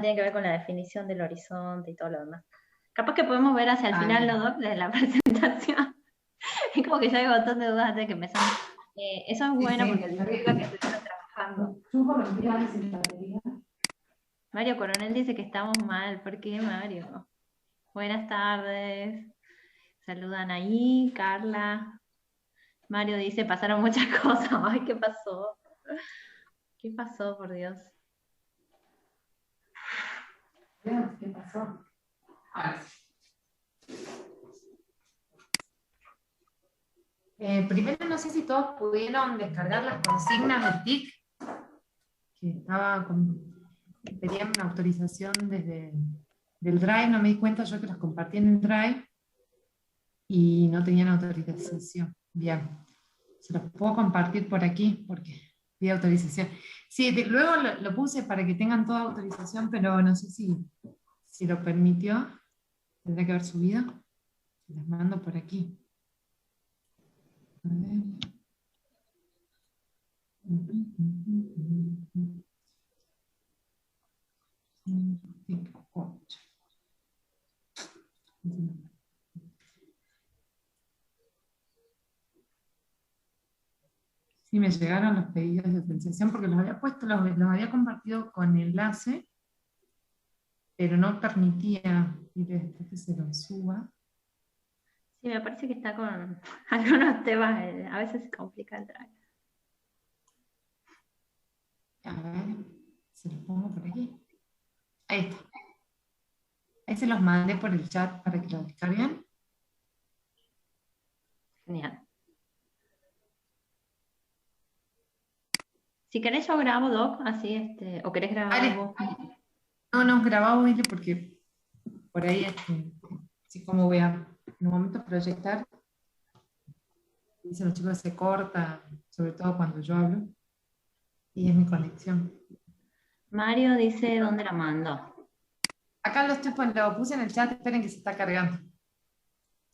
tiene que ver con la definición del horizonte y todo lo demás. Capaz que podemos ver hacia el final los dos de la presentación. Es como que ya hay un montón de dudas antes de que empezamos. Eso es bueno porque significa que estuvieron trabajando. Mario Coronel dice que estamos mal. ¿Por qué, Mario? Buenas tardes. Saludan ahí, Carla. Mario dice, pasaron muchas cosas. Ay, ¿qué pasó? ¿Qué pasó, por Dios? ¿Qué pasó? Primero no sé si todos pudieron descargar las consignas del TIC, que pedían una autorización desde del Drive, no me di cuenta yo que las compartí en el Drive y no tenían autorización. Bien, se los puedo compartir por aquí porque pide autorización. Sí, luego lo puse para que tengan toda autorización, pero no sé si lo permitió. Tendría que haber subido. Les mando por aquí. A ver. Sí, me llegaron los pedidos de autorización porque los había puesto, los había compartido con enlace, pero no permitía. Mire, que se lo suba. Sí, me parece que está con algunos temas, a veces se complica el drive. A ver, se los pongo por aquí. Ahí está. Ahí se los mandé por el chat para que lo descarguen. Genial. Si querés yo grabo, Doc, así, o querés grabar vos. No, grabado porque por ahí, así como voy a, en un momento proyectar, dicen los chicos se corta, sobre todo cuando yo hablo, y es mi conexión. Mario dice, ¿dónde la mando? Acá lo puse en el chat, esperen que se está cargando.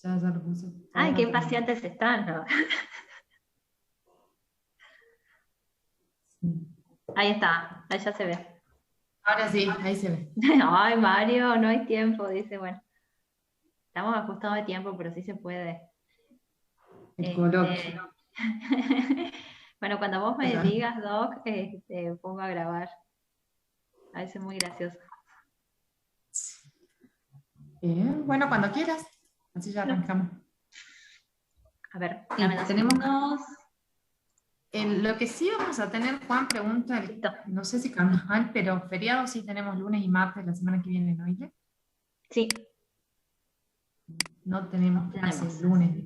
Ya lo puse. Ay, qué impacientes están, ¿no? Sí. Ahí está, ahí ya se ve. Ahora sí, ahí se ve. Ay, Mario, no hay tiempo, dice, bueno. Estamos ajustados de tiempo, pero sí se puede. El coloquio. Bueno, cuando vos me digas, Doc, pongo a grabar. A veces es muy gracioso. Bueno, cuando quieras. Así ya arrancamos. A ver, Sí, dame 2 tenemos segundos. lo que sí vamos a tener, Juan pregunta, no sé si carnaval, pero feriado sí tenemos lunes y martes la semana que viene, ¿no? ¿Oye? Sí. No tenemos clases lunes.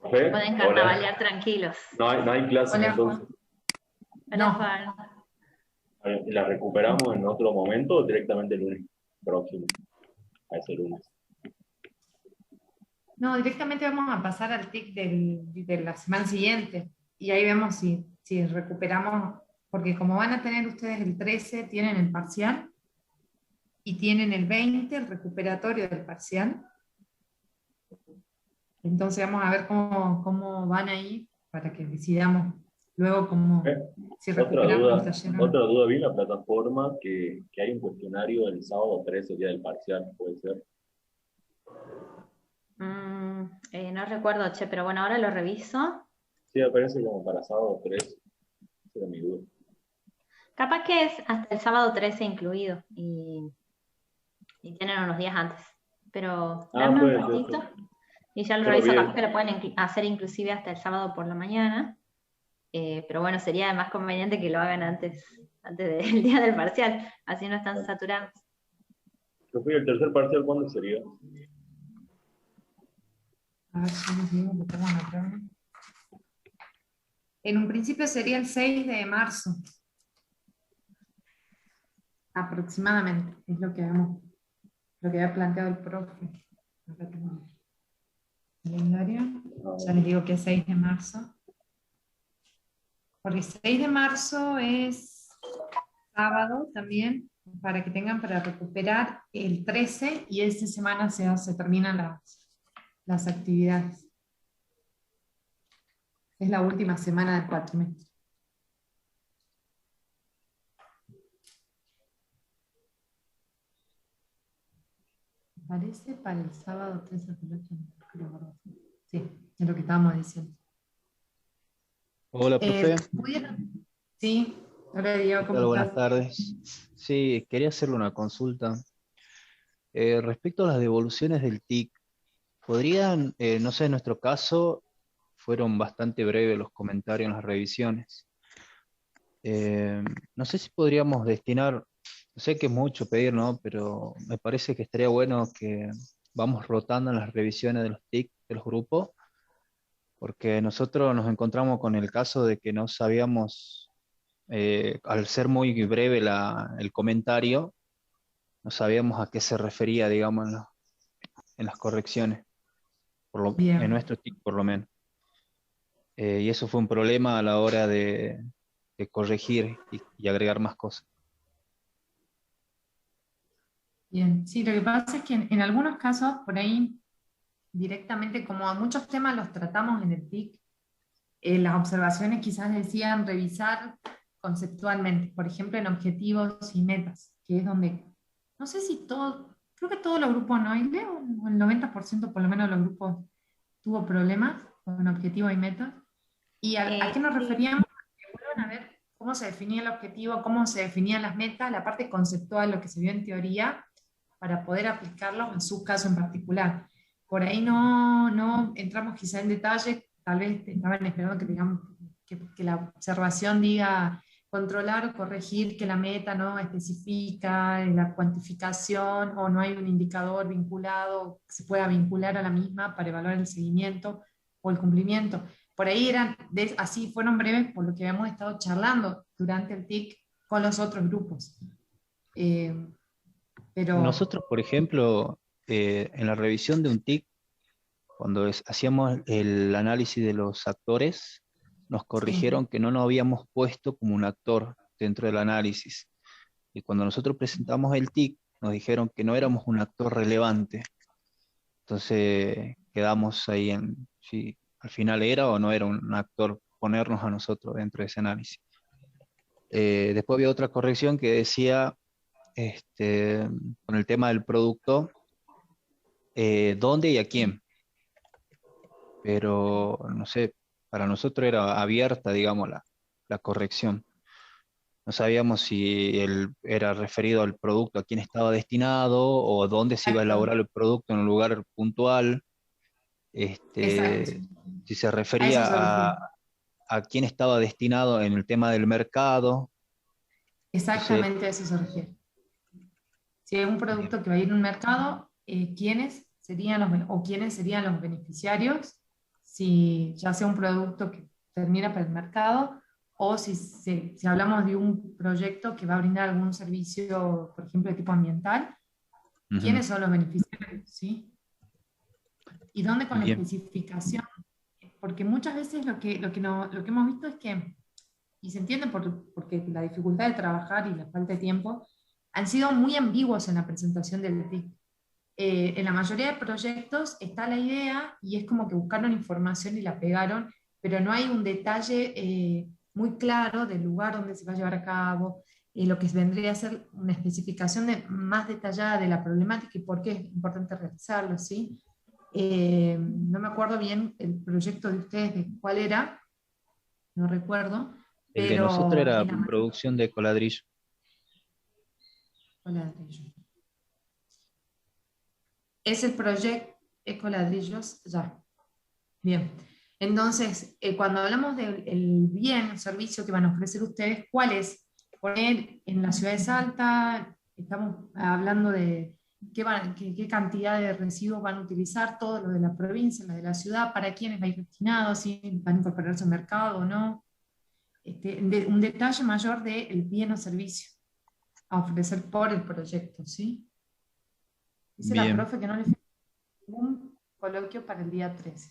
Pueden carnavalear tranquilos. No hay clases entonces. Hola, No. Juan. ¿La recuperamos en otro momento o directamente el lunes próximo? A ese lunes. No, directamente vamos a pasar al TIC de la semana siguiente y ahí vemos si recuperamos, porque como van a tener ustedes el 13, tienen el parcial y tienen el 20, el recuperatorio del parcial. Entonces vamos a ver cómo van ahí para que decidamos luego si recuperamos el taller o no. Otra duda, vi en la plataforma que hay un cuestionario el sábado 13, el día del parcial, ¿puede ser? No recuerdo, che, pero bueno, ahora lo reviso. Sí, me parece como para sábado 13. Esa era mi duda. Capaz que es hasta el sábado 13 incluido y tienen unos días antes. Pero dame un ratito y ya lo reviso. Capaz que lo pueden hacer inclusive hasta el sábado por la mañana. Pero bueno, sería más conveniente que lo hagan antes del día del parcial. Así no están saturados. Yo fui el tercer parcial, ¿cuándo sería? A ver si les digo que tengo anotado. En un principio sería el 6 de marzo. Aproximadamente, es lo que había planteado el profe. Acá tengo el calendario. Ya les digo que es 6 de marzo. Porque 6 de marzo es sábado también, para que tengan para recuperar el 13 y esta semana se terminan las actividades. Es la última semana del cuatrimestre. parece para el sábado 13 de febrero. Sí, es lo que estábamos diciendo. Hola, profe. ¿Pudieron? Sí, hola Diego, ¿Qué ¿cómo tal? Buenas estás? tardes. Sí, quería hacerle una consulta. Respecto a las devoluciones del TIC, ¿podrían, no sé, en nuestro caso, fueron bastante breves los comentarios en las revisiones? No sé si podríamos destinar, sé que es mucho pedir, ¿no? Pero me parece que estaría bueno que vamos rotando en las revisiones de los TIC de los grupos, porque nosotros nos encontramos con el caso de que no sabíamos, al ser muy breve el comentario, no sabíamos a qué se refería, digamos, en las correcciones, en Bien, nuestro TIC por lo menos. Y eso fue un problema a la hora de corregir y agregar más cosas. bien. Sí, lo que pasa es que en algunos casos, por ahí, directamente, como a muchos temas los tratamos en el TIC, las observaciones quizás decían revisar conceptualmente, por ejemplo, en objetivos y metas, que es donde, no sé si todo, creo que todos los grupos no, y leo, el 90% por lo menos de los grupos tuvo problemas con objetivos y metas. ¿Y a qué nos Sí, referíamos? Que vuelvan a ver cómo se definía el objetivo, cómo se definían las metas, la parte conceptual, lo que se vio en teoría, para poder aplicarlos en su caso en particular. Por ahí no entramos quizá en detalle, tal vez estaban esperando que, digamos, que la observación diga controlar o corregir que la meta no especifica la cuantificación o no hay un indicador vinculado que se pueda vincular a la misma para evaluar el seguimiento o el cumplimiento. Por ahí eran, así fueron breves por lo que habíamos estado charlando durante el TIC con los otros grupos. Eh, pero Nosotros, por ejemplo, en la revisión de un TIC, cuando hacíamos el análisis de los actores, nos sí, corrigieron que no nos habíamos puesto como un actor dentro del análisis. Y cuando nosotros presentamos el TIC, nos dijeron que no éramos un actor relevante. Entonces quedamos ahí en si al final era o no era un actor ponernos a nosotros dentro de ese análisis. Después había otra corrección que decía, con el tema del producto, dónde y a quién, pero no sé, para nosotros era abierta, digamos, la corrección. No sabíamos si él era referido al producto, a quién estaba destinado o dónde se iba a exacto, elaborar el producto en un lugar puntual, exacto. si se A eso refería se refiere. a quién estaba destinado en el tema del mercado. Entonces, Exactamente a eso se refiere. Si es un bien, producto que va a ir a un mercado, ¿quiénes serían o quiénes serían los beneficiarios? Si ya sea un producto que termina para el mercado o si hablamos de un proyecto que va a brindar algún servicio, por ejemplo, de tipo ambiental, ujú, ¿quiénes son los beneficiarios? ¿Sí? ¿Y dónde con la bien, especificación? Porque muchas veces lo que hemos visto es que, y se entiende porque la dificultad de trabajar y la falta de tiempo, han sido muy ambiguos en la presentación del TIC. En la mayoría de proyectos está la idea y es como que buscaron información y la pegaron, pero no hay un detalle muy claro del lugar donde se va a llevar a cabo, lo que vendría a ser una especificación más detallada de la problemática y por qué es importante realizarlo, ¿sí? No me acuerdo bien el proyecto de ustedes de cuál era, no recuerdo, el de nosotros pero era en la mayoría producción de coladrillo. es el proyecto Ecoladrillos, ya. Bien. Entonces, cuando hablamos del bien o servicio que van a ofrecer ustedes, ¿cuál es? Poner en la ciudad de Salta, estamos hablando de qué cantidad de residuos van a utilizar, todo lo de la provincia, lo de la ciudad, para quiénes va a ir destinado, si van a incorporarse al mercado o no. Un detalle mayor del bien o servicio a ofrecer por el proyecto, ¿sí? Dice la Bien, profe que no le falta un coloquio para el día 13.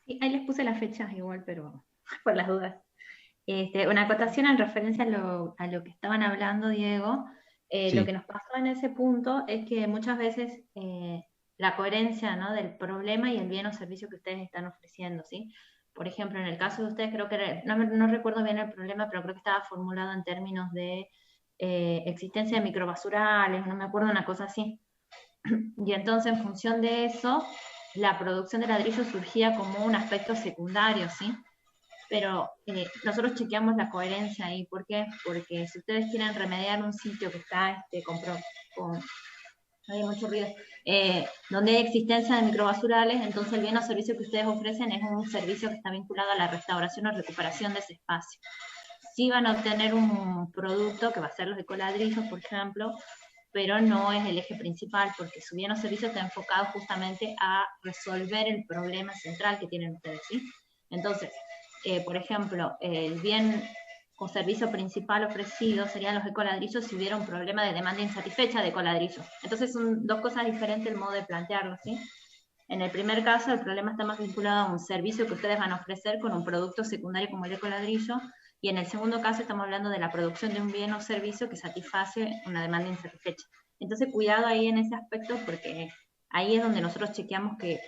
sí, ahí les puse las fechas igual, pero por las dudas. Una acotación en referencia a lo que estaban hablando, Diego. Lo sí, que nos pasó en ese punto es que muchas veces la coherencia, ¿no?, del problema y el bien o servicio que ustedes están ofreciendo, ¿sí? Por ejemplo, en el caso de ustedes, creo que no recuerdo bien el problema, pero creo que estaba formulado en términos de existencia de microbasurales, no me acuerdo, una cosa así. Y entonces, en función de eso, la producción de ladrillos surgía como un aspecto secundario, ¿sí? Pero nosotros chequeamos la coherencia ahí. ¿Por qué? Porque si ustedes quieren remediar un sitio que está con hay mucho ruido, donde hay existencia de microbasurales, entonces el bien o servicio que ustedes ofrecen es un servicio que está vinculado a la restauración o recuperación de ese espacio. Sí van a obtener un producto que va a ser los ecoladrillos, por ejemplo, pero no es el eje principal, porque su bien o servicio está enfocado justamente a resolver el problema central que tienen ustedes, ¿sí? Entonces, por ejemplo, el bien o servicio principal ofrecido serían los ecoladrillos si hubiera un problema de demanda insatisfecha de ecoladrillos. Entonces son dos cosas diferentes el modo de plantearlo, ¿sí? En el primer caso, el problema está más vinculado a un servicio que ustedes van a ofrecer con un producto secundario como el ecoladrillo, y en el segundo caso estamos hablando de la producción de un bien o servicio que satisface una demanda insatisfecha. Entonces, cuidado ahí en ese aspecto, porque ahí es donde nosotros chequeamos que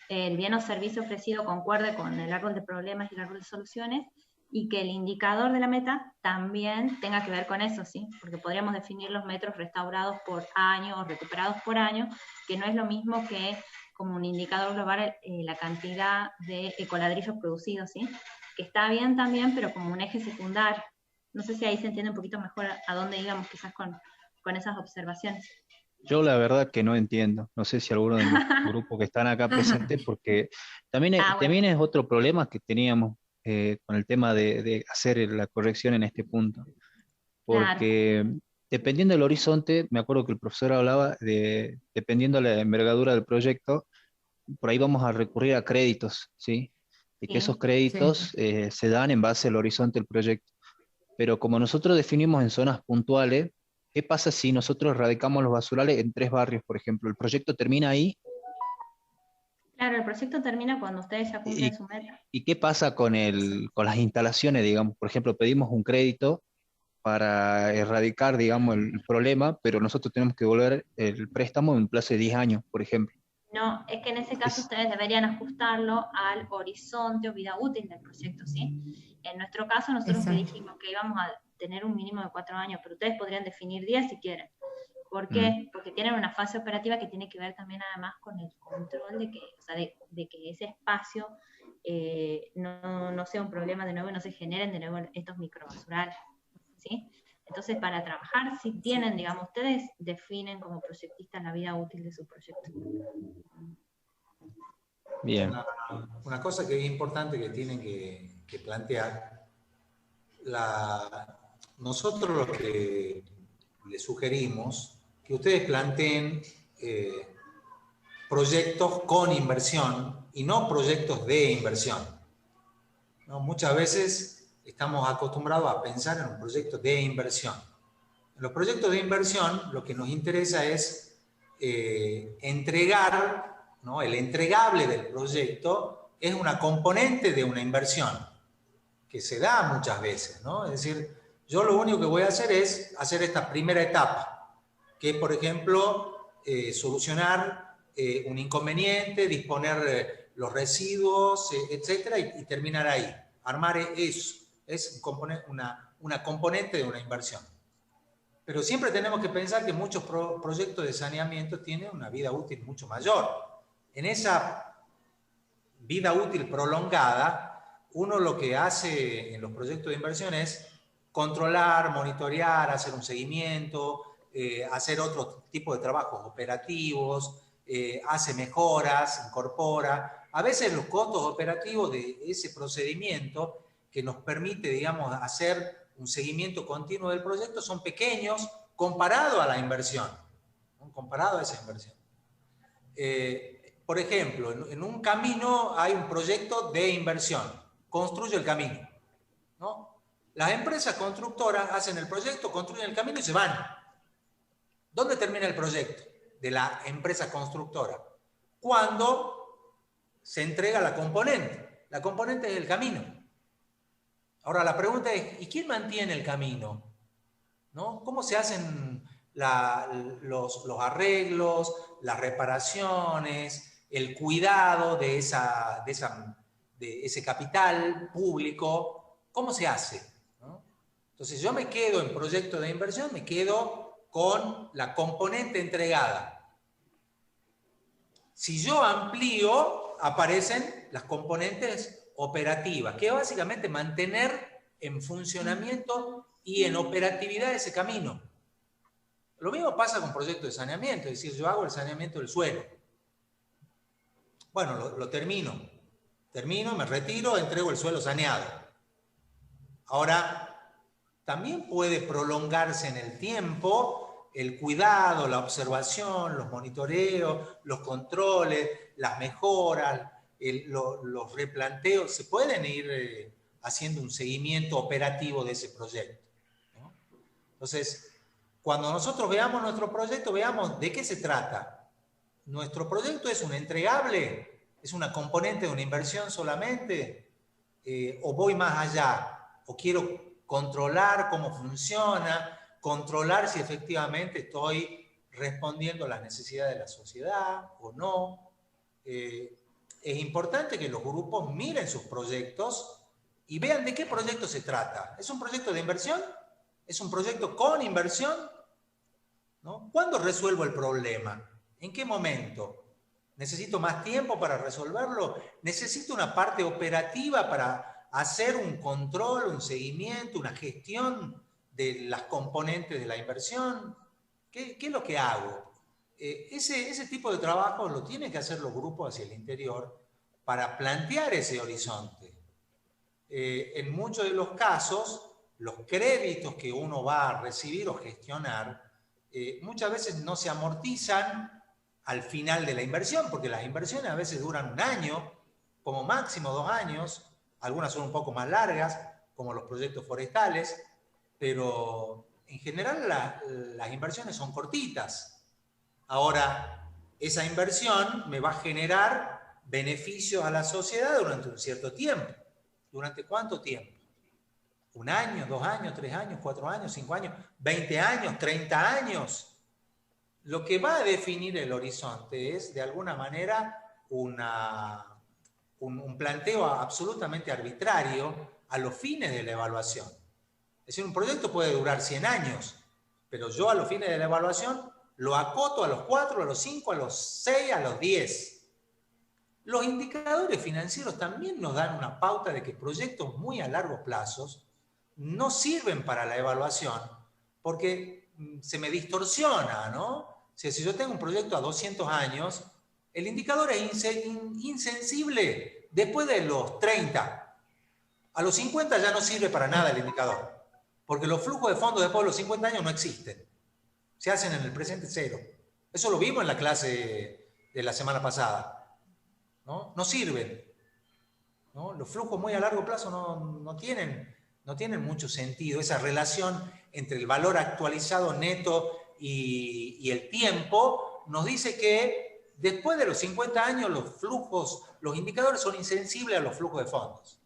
el bien o servicio ofrecido concuerde con el árbol de problemas y el árbol de soluciones, y que el indicador de la meta también tenga que ver con eso, ¿sí? Porque podríamos definir los metros restaurados por año o recuperados por año, que no es lo mismo que como un indicador global la cantidad de ecoladrillos producidos, ¿sí? Que está bien también, pero como un eje secundario. No sé si ahí se entiende un poquito mejor a dónde íbamos quizás con esas observaciones. Yo la verdad que no entiendo. No sé si alguno de los grupos que están acá presentes, porque también, Bueno. también es otro problema que teníamos con el tema de hacer la corrección en este punto. Porque claro, dependiendo del horizonte, me acuerdo que el profesor hablaba de, dependiendo de la envergadura del proyecto, por ahí vamos a recurrir a créditos, ¿sí? Y que esos créditos se dan en base al horizonte del proyecto. Pero como nosotros definimos en zonas puntuales, ¿qué pasa si nosotros radicamos los basurales en 3 barrios, por ejemplo? ¿El proyecto termina ahí? Claro, el proyecto termina cuando ustedes ya cumplen su meta. ¿Y qué pasa con las instalaciones, digamos? Por ejemplo, pedimos un crédito para erradicar, digamos, el problema, pero nosotros tenemos que devolver el préstamo en un plazo de 10 años, por ejemplo. No, es que en ese caso ustedes deberían ajustarlo al horizonte o vida útil del proyecto, ¿sí? En nuestro caso, nosotros que dijimos que íbamos a tener un mínimo de 4 años, pero ustedes podrían definir 10 si quieren. ¿Por qué? Porque tienen una fase operativa que tiene que ver también además con el control de que, o sea, de que ese espacio no sea un problema de nuevo y no se generen de nuevo estos microbasurales, ¿sí? Entonces, para trabajar, si tienen, digamos, ustedes definen como proyectistas la vida útil de su proyecto. Bien. Una cosa que es importante que tienen que plantear, nosotros lo que les sugerimos, que ustedes planteen proyectos con inversión y no proyectos de inversión, ¿no? Muchas veces estamos acostumbrados a pensar en un proyecto de inversión. En los proyectos de inversión lo que nos interesa es entregar, ¿no? El entregable del proyecto es una componente de una inversión que se da muchas veces, ¿no? Es decir, yo lo único que voy a hacer es hacer esta primera etapa, que es, por ejemplo, solucionar un inconveniente, disponer los residuos, etcétera, y terminar ahí. Armar eso. Es una componente de una inversión. Pero siempre tenemos que pensar que muchos proyectos de saneamiento tienen una vida útil mucho mayor. En esa vida útil prolongada, uno lo que hace en los proyectos de inversión es controlar, monitorear, hacer un seguimiento, hacer otro tipo de trabajos operativos, hace mejoras, incorpora. A veces los costos operativos de ese procedimiento que nos permite, digamos, hacer un seguimiento continuo del proyecto son pequeños comparado a la inversión, ¿no? Comparado a esa inversión. Por ejemplo, en un camino hay un proyecto de inversión, construyo el camino, ¿no? Las empresas constructoras hacen el proyecto, construyen el camino y se van. ¿Dónde termina el proyecto de la empresa constructora? Cuando se entrega la componente. La componente es el camino. Ahora la pregunta es, ¿y quién mantiene el camino? ¿No? ¿Cómo se hacen los arreglos, las reparaciones, el cuidado de ese capital público? ¿Cómo se hace? ¿No? Entonces yo me quedo en proyectos de inversión, me quedo con la componente entregada. Si yo amplío, aparecen las componentes operativas, que es básicamente mantener en funcionamiento y en operatividad ese camino. Lo mismo pasa con proyectos de saneamiento, es decir, yo hago el saneamiento del suelo. Bueno, lo termino, me retiro, entrego el suelo saneado. Ahora, también puede prolongarse en el tiempo el cuidado, la observación, los monitoreos, los controles, las mejoras, los replanteos. Se pueden ir haciendo un seguimiento operativo de ese proyecto, ¿no? Entonces, cuando nosotros veamos nuestro proyecto, veamos de qué se trata. ¿Nuestro proyecto es un entregable? ¿Es una componente de una inversión solamente? ¿O voy más allá? ¿O quiero controlar cómo funciona? ¿Controlar si efectivamente estoy respondiendo a las necesidades de la sociedad o no? Es importante que los grupos miren sus proyectos y vean de qué proyecto se trata. ¿Es un proyecto de inversión? ¿Es un proyecto con inversión? ¿No? ¿Cuándo resuelvo el problema? ¿En qué momento? ¿Necesito más tiempo para resolverlo? ¿Necesito una parte operativa para hacer un control, un seguimiento, una gestión de las componentes de la inversión? ¿Qué es lo que hago? Ese tipo de trabajo lo tienen que hacer los grupos hacia el interior para plantear ese horizonte. En muchos de los casos, los créditos que uno va a recibir o gestionar muchas veces no se amortizan al final de la inversión, porque las inversiones a veces duran 1 año, como máximo 2 años, algunas son un poco más largas, como los proyectos forestales, pero en general las inversiones son cortitas. Ahora, esa inversión me va a generar beneficios a la sociedad durante un cierto tiempo. ¿Durante cuánto tiempo? 1 año, 2 años, 3 años, 4 años, 5 años, 20 años, 30 años. Lo que va a definir el horizonte es, de alguna manera, un planteo absolutamente arbitrario a los fines de la evaluación. Es decir, un proyecto puede durar 100 años, pero yo a los fines de la evaluación lo acoto a los 4, a los 5, a los 6, a los 10. Los indicadores financieros también nos dan una pauta de que proyectos muy a largo plazo no sirven para la evaluación porque se me distorsiona, ¿no? O sea, si yo tengo un proyecto a 200 años, el indicador es insensible después de los 30. A los 50 ya no sirve para nada el indicador, porque los flujos de fondos después de los 50 años no existen. Se hacen en el presente cero. Eso lo vimos en la clase de la semana pasada, ¿no? No sirven, ¿no? Los flujos muy a largo plazo no tienen mucho sentido. Esa relación entre el valor actualizado neto y el tiempo nos dice que después de los 50 años los flujos, los indicadores son insensibles a los flujos de fondos.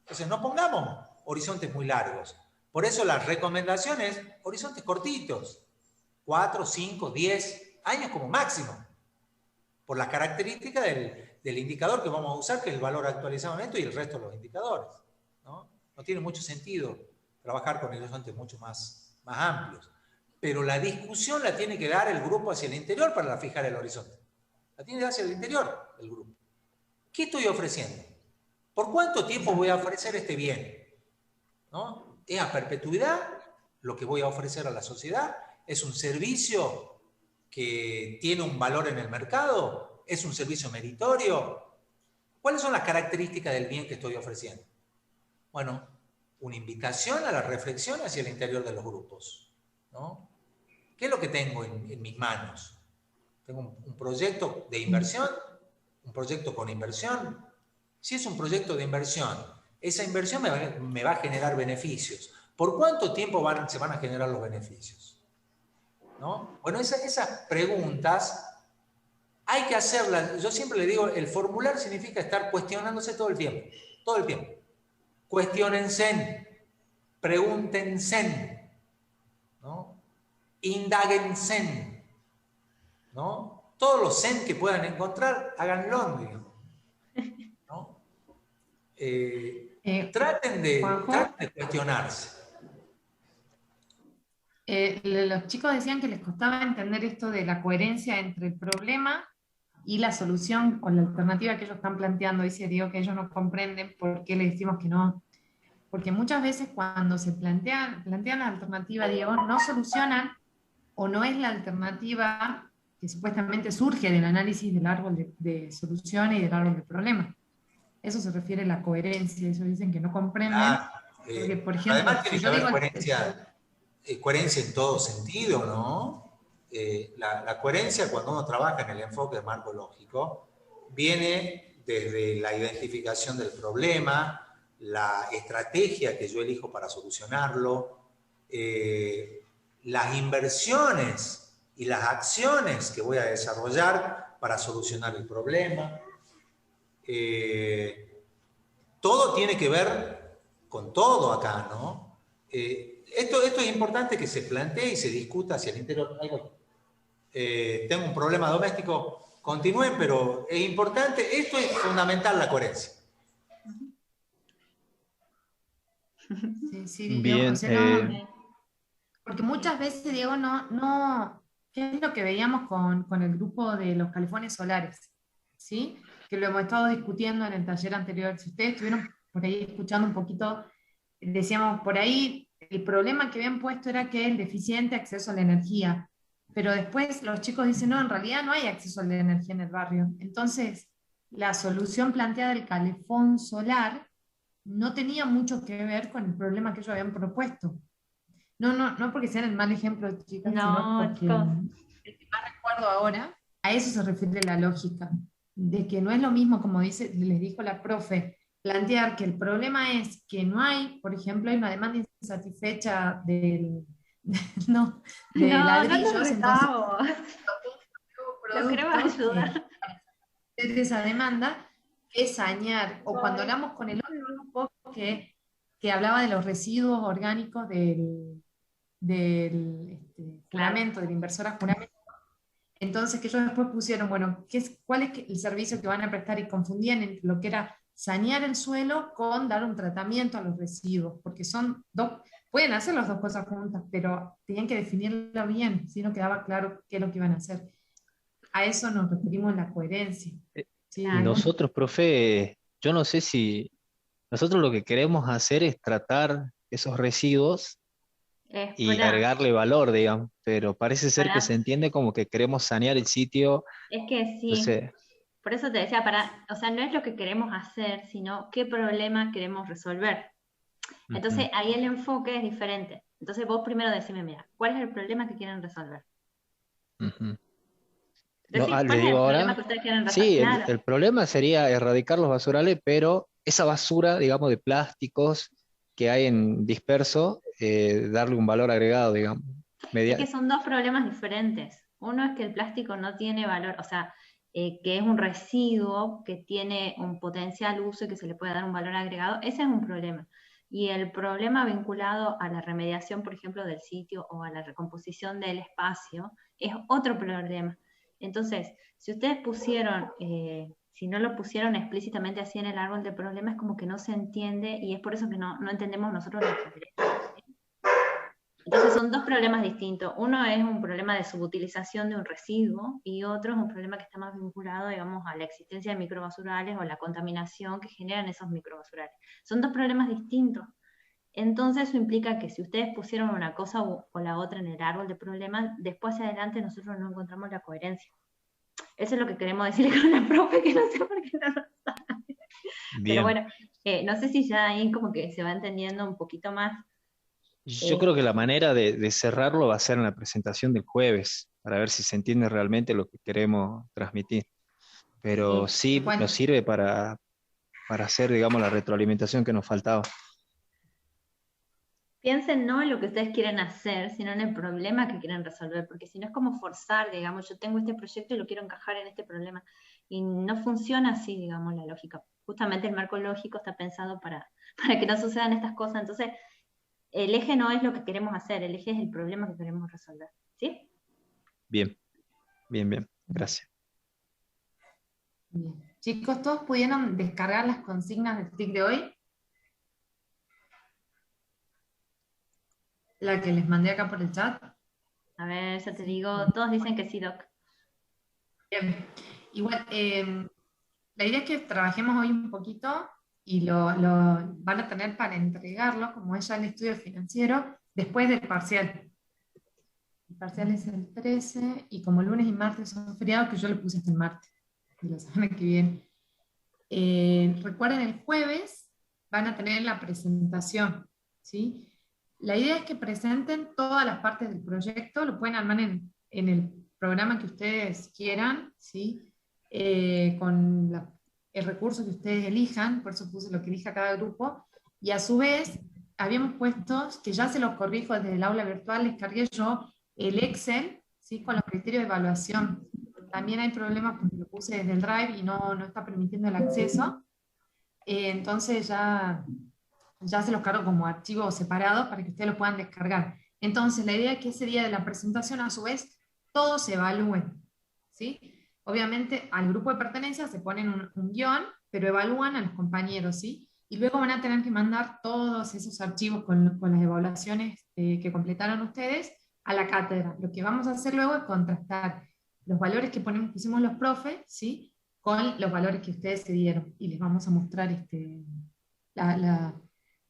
Entonces no pongamos horizontes muy largos. Por eso la recomendación es horizontes cortitos, 4, 5, 10 años como máximo, por las características del indicador que vamos a usar, que es el valor actualizado neto y el resto de los indicadores, ¿no? No tiene mucho sentido trabajar con horizontes mucho más amplios. Pero la discusión la tiene que dar el grupo hacia el interior para fijar el horizonte. La tiene que dar hacia el interior del grupo. ¿Qué estoy ofreciendo? ¿Por cuánto tiempo voy a ofrecer este bien? ¿No? ¿Es a perpetuidad lo que voy a ofrecer a la sociedad? ¿Es un servicio que tiene un valor en el mercado? ¿Es un servicio meritorio? ¿Cuáles son las características del bien que estoy ofreciendo? Bueno, una invitación a la reflexión hacia el interior de los grupos, ¿no? ¿Qué es lo que tengo en mis manos? ¿Tengo un proyecto de inversión? ¿Un proyecto con inversión? Si es un proyecto de inversión, esa inversión me va a generar beneficios. ¿Por cuánto tiempo se van a generar los beneficios? ¿No? Bueno, esas preguntas hay que hacerlas. Yo siempre le digo, el formular significa estar cuestionándose todo el tiempo. Todo el tiempo. Cuestiónense, pregúntense, ¿no? Indáguense, ¿no? Todos los zen que puedan encontrar, háganlo, digamos, ¿no? Traten de cuestionarse. Los chicos decían que les costaba entender esto de la coherencia entre el problema y la solución con la alternativa que ellos están planteando, dice Diego que ellos no comprenden por qué le decimos que no. Porque muchas veces cuando se plantean la alternativa, Diego, no solucionan o no es la alternativa que supuestamente surge del análisis del árbol de soluciones y del árbol de problemas. Eso se refiere a la coherencia, eso dicen que no comprenden. Porque, por ejemplo, además tiene que haber coherencia en todo sentido, ¿no? La coherencia, cuando uno trabaja en el enfoque de marco lógico, viene desde la identificación del problema, la estrategia que yo elijo para solucionarlo, las inversiones y las acciones que voy a desarrollar para solucionar el problema. Todo tiene que ver con todo acá, ¿no? Esto es importante que se plantee y se discuta hacia el interior. Tengo un problema doméstico, continúen, pero es importante, esto es fundamental, la coherencia. Sí, bien. o sea, no, porque muchas veces, Diego, ¿qué es lo que veíamos con el grupo de los califones solares? ¿Sí? Que lo hemos estado discutiendo en el taller anterior. Si ustedes estuvieron por ahí escuchando un poquito, decíamos, por ahí el problema que habían puesto era que el deficiente acceso a la energía, pero después los chicos dicen, no, en realidad no hay acceso a la energía en el barrio. Entonces, la solución planteada del calefón solar no tenía mucho que ver con el problema que ellos habían propuesto. No porque sean el mal ejemplo, chicas, sino porque el que más recuerdo ahora, a eso se refiere la lógica, de que no es lo mismo, como les dijo la profe, plantear que el problema es que no hay, por ejemplo, hay una demanda insatisfecha ladrillos, no entonces lo queremos ayudar. De esa demanda, que es sanear, o cuando hablamos con el otro grupo que hablaba de los residuos orgánicos del juramento, del inversor a juramento. Entonces, que ellos después pusieron, bueno, ¿cuál es el servicio que van a prestar? Y confundían en lo que era sanear el suelo con dar un tratamiento a los residuos, porque pueden hacer las dos cosas juntas, pero tenían que definirlo bien, si no quedaba claro qué es lo que iban a hacer. A eso nos referimos en la coherencia. ¿Sí? Y nosotros, profe, yo no sé si nosotros lo que queremos hacer es tratar esos residuos y agregarle valor, digamos, pero parece ser que se entiende como que queremos sanear el sitio. Es que sí, entonces, por eso te decía, o sea, no es lo que queremos hacer, sino qué problema queremos resolver. Entonces, ahí el enfoque es diferente. Entonces, vos primero decime, mira, ¿cuál es el problema que quieren resolver? Les digo ahora, sí, claro. el problema sería erradicar los basurales, pero esa basura, digamos, de plásticos que hay en disperso, darle un valor agregado, digamos. Es que son dos problemas diferentes. Uno es que el plástico no tiene valor, o sea, que es un residuo que tiene un potencial uso y que se le puede dar un valor agregado. Ese es un problema. Y el problema vinculado a la remediación, por ejemplo, del sitio o a la recomposición del espacio, es otro problema. Entonces, si ustedes pusieron, si no lo pusieron explícitamente así en el árbol de problemas, es como que no se entiende y es por eso que no entendemos nosotros los problemas. Entonces son dos problemas distintos. Uno es un problema de subutilización de un residuo y otro es un problema que está más vinculado, digamos, a la existencia de microbasurales o la contaminación que generan esos microbasurales. Son dos problemas distintos. Entonces eso implica que si ustedes pusieron una cosa o la otra en el árbol de problemas, después hacia adelante nosotros no encontramos la coherencia. Eso es lo que queremos decirle con la profe, que no sé por qué no lo sabe. Pero bueno, no sé si ya ahí como que se va entendiendo un poquito más. Yo creo que la manera de cerrarlo va a ser en la presentación del jueves, para ver si se entiende realmente lo que queremos transmitir. Pero sí nos sirve para hacer, digamos, la retroalimentación que nos faltaba. Piensen no en lo que ustedes quieren hacer, sino en el problema que quieren resolver, porque si no es como forzar, digamos, yo tengo este proyecto y lo quiero encajar en este problema, y no funciona así, digamos, la lógica. Justamente el marco lógico está pensado para que no sucedan estas cosas, entonces el eje no es lo que queremos hacer, el eje es el problema que queremos resolver, ¿sí? Bien, gracias. Bien. Chicos, ¿todos pudieron descargar las consignas del TIC de hoy? La que les mandé acá por el chat. A ver, ya te digo, todos dicen que sí, Doc. Bien. igual, la idea es que trabajemos hoy un poquito y lo van a tener para entregarlo, como es ya el estudio financiero, después del parcial. El parcial es el 13 y como lunes y martes son feriados, que yo le puse hasta el martes de la semana que viene. Recuerden, el jueves van a tener la presentación, ¿sí? La idea es que presenten todas las partes del proyecto, lo pueden armar en el programa que ustedes quieran, ¿sí? Con el recurso que ustedes elijan, por eso puse lo que elija cada grupo, y a su vez habíamos puesto, que ya se los corrijo desde el aula virtual, les cargué yo el Excel, ¿sí? Con los criterios de evaluación. También hay problemas porque lo puse desde el Drive y no está permitiendo el acceso, entonces ya se los cargo como archivos separados para que ustedes lo puedan descargar. Entonces la idea es que ese día de la presentación a su vez todos se evalúen, ¿sí? Obviamente al grupo de pertenencia se ponen un guión, pero evalúan a los compañeros, ¿sí? Y luego van a tener que mandar todos esos archivos con las evaluaciones que completaron ustedes a la cátedra. Lo que vamos a hacer luego es contrastar los valores que pusimos los profes, ¿sí? Con los valores que ustedes se dieron. Y les vamos a mostrar la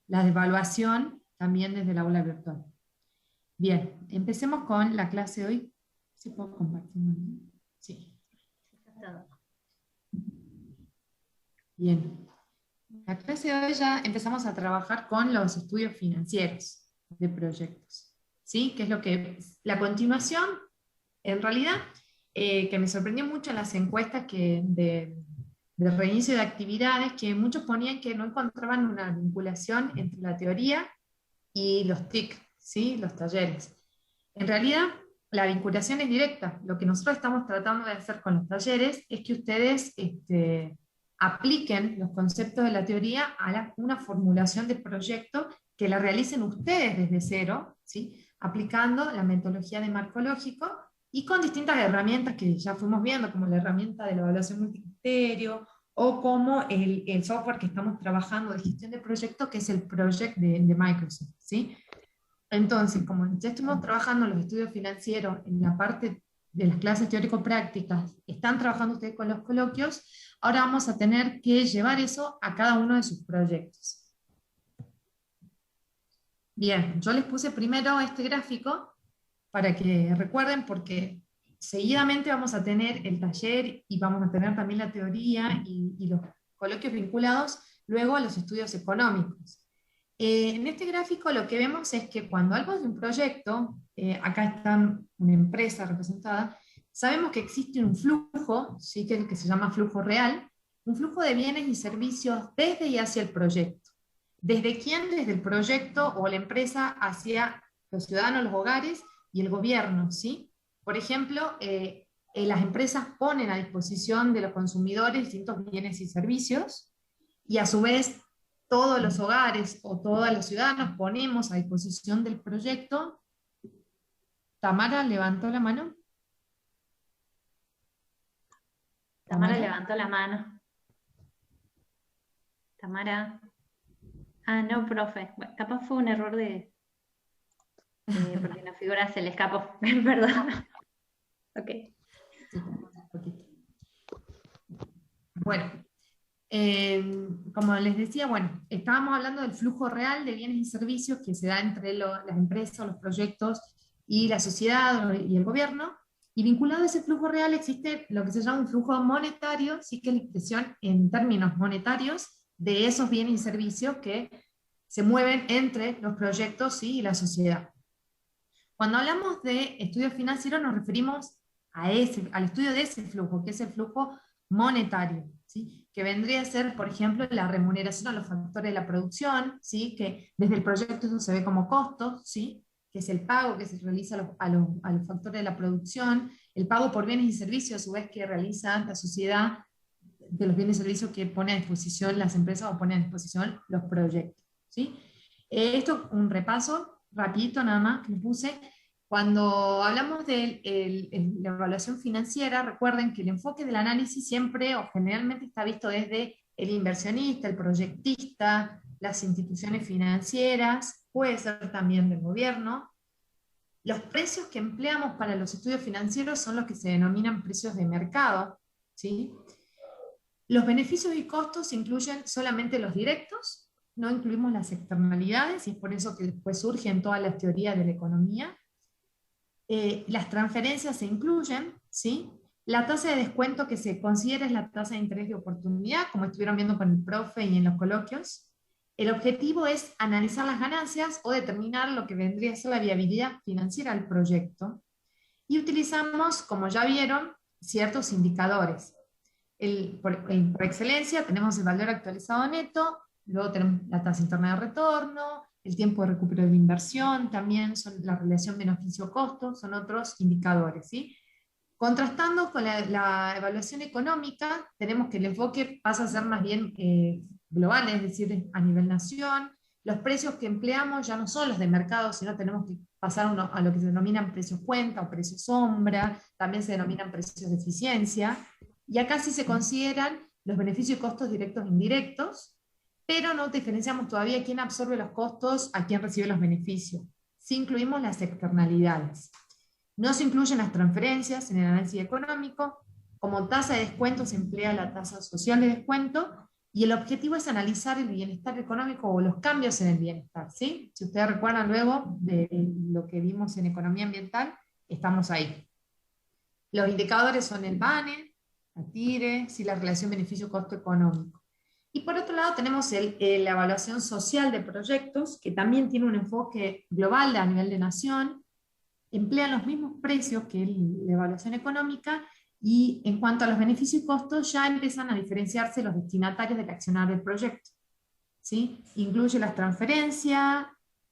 evaluación también desde el aula virtual. Bien, empecemos con la clase de hoy. ¿Sí puedo compartir? Sí. Bien. La clase de hoy ya empezamos a trabajar con los estudios financieros de proyectos, ¿sí? Que es lo que la continuación, en realidad, que me sorprendió mucho en las encuestas de reinicio de actividades, que muchos ponían que no encontraban una vinculación entre la teoría y los TIC, ¿sí? Los talleres. En realidad, la vinculación es directa. Lo que nosotros estamos tratando de hacer con los talleres es que ustedes apliquen los conceptos de la teoría a una formulación de proyecto que la realicen ustedes desde cero, ¿sí? Aplicando la metodología de marco lógico y con distintas herramientas que ya fuimos viendo, como la herramienta de la evaluación multicriterio, o como el software que estamos trabajando de gestión de proyectos, que es el Project de Microsoft, ¿sí? Entonces, como ya estuvimos trabajando los estudios financieros en la parte de las clases teórico-prácticas, están trabajando ustedes con los coloquios, ahora vamos a tener que llevar eso a cada uno de sus proyectos. Bien, yo les puse primero este gráfico para que recuerden, porque seguidamente vamos a tener el taller y vamos a tener también la teoría y los coloquios vinculados luego a los estudios económicos. En este gráfico lo que vemos es que cuando hablamos de un proyecto, acá está una empresa representada, sabemos que existe un flujo, ¿sí? que se llama flujo real, un flujo de bienes y servicios desde y hacia el proyecto. ¿Desde quién? Desde el proyecto o la empresa hacia los ciudadanos, los hogares y el gobierno, ¿sí? Por ejemplo, las empresas ponen a disposición de los consumidores distintos bienes y servicios, y a su vez todos los hogares o todos los ciudadanos ponemos a disposición del proyecto. Tamara levantó la mano. Tamara levantó la mano. Tamara. Ah, no, profe. Bueno, capaz fue un error porque la figura se le escapó. Perdón. Ok. Bueno, como les decía, bueno, estábamos hablando del flujo real de bienes y servicios que se da entre las empresas, los proyectos y la sociedad y el gobierno, y vinculado a ese flujo real existe lo que se llama un flujo monetario, sí, que es la expresión en términos monetarios de esos bienes y servicios que se mueven entre los proyectos, ¿sí? y la sociedad. Cuando hablamos de estudios financieros nos referimos al estudio de ese flujo, que es el flujo monetario, ¿sí? Que vendría a ser, por ejemplo, la remuneración a los factores de la producción, ¿sí? Que desde el proyecto eso se ve como costos, ¿sí? Que es el pago que se realiza a los factores de la producción, el pago por bienes y servicios, a su vez, que realiza la sociedad de los bienes y servicios que pone a disposición las empresas o pone a disposición los proyectos, ¿sí? Esto un repaso rapidito nada más que les puse. Cuando hablamos de la evaluación financiera, recuerden que el enfoque del análisis siempre o generalmente está visto desde el inversionista, el proyectista, las instituciones financieras, puede ser también del gobierno. Los precios que empleamos para los estudios financieros son los que se denominan precios de mercado, ¿sí? Los beneficios y costos incluyen solamente los directos, no incluimos las externalidades, y es por eso que después surgen todas las teorías de la economía. Las transferencias se incluyen, ¿sí? La tasa de descuento que se considera es la tasa de interés de oportunidad, como estuvieron viendo con el profe y en los coloquios. El objetivo es analizar las ganancias o determinar lo que vendría a ser la viabilidad financiera del proyecto. Y utilizamos, como ya vieron, ciertos indicadores. Por excelencia tenemos el valor actualizado neto, luego tenemos la tasa interna de retorno, el tiempo de recupero de la inversión, también son la relación beneficio-costo, son otros indicadores, ¿sí? Contrastando con la evaluación económica, tenemos que el enfoque pasa a ser más bien global, es decir, a nivel nación. Los precios que empleamos ya no son los de mercado, sino tenemos que pasar a lo que se denominan precios cuenta o precios sombra, también se denominan precios de eficiencia. Y acá sí se consideran los beneficios y costos directos e indirectos, pero no diferenciamos todavía quién absorbe los costos, a quién recibe los beneficios. Sí incluimos las externalidades. No se incluyen las transferencias en el análisis económico. Como tasa de descuento se emplea la tasa social de descuento, y el objetivo es analizar el bienestar económico o los cambios en el bienestar, ¿sí? Si ustedes recuerdan luego de lo que vimos en economía ambiental, estamos ahí. Los indicadores son el BANE, la TIRE, ¿sí? La relación beneficio-costo económico. Y por otro lado tenemos la evaluación social de proyectos, que también tiene un enfoque global a nivel de nación, emplean los mismos precios que la evaluación económica, y en cuanto a los beneficios y costos ya empiezan a diferenciarse los destinatarios del accionar del proyecto, ¿sí? Incluye las transferencias,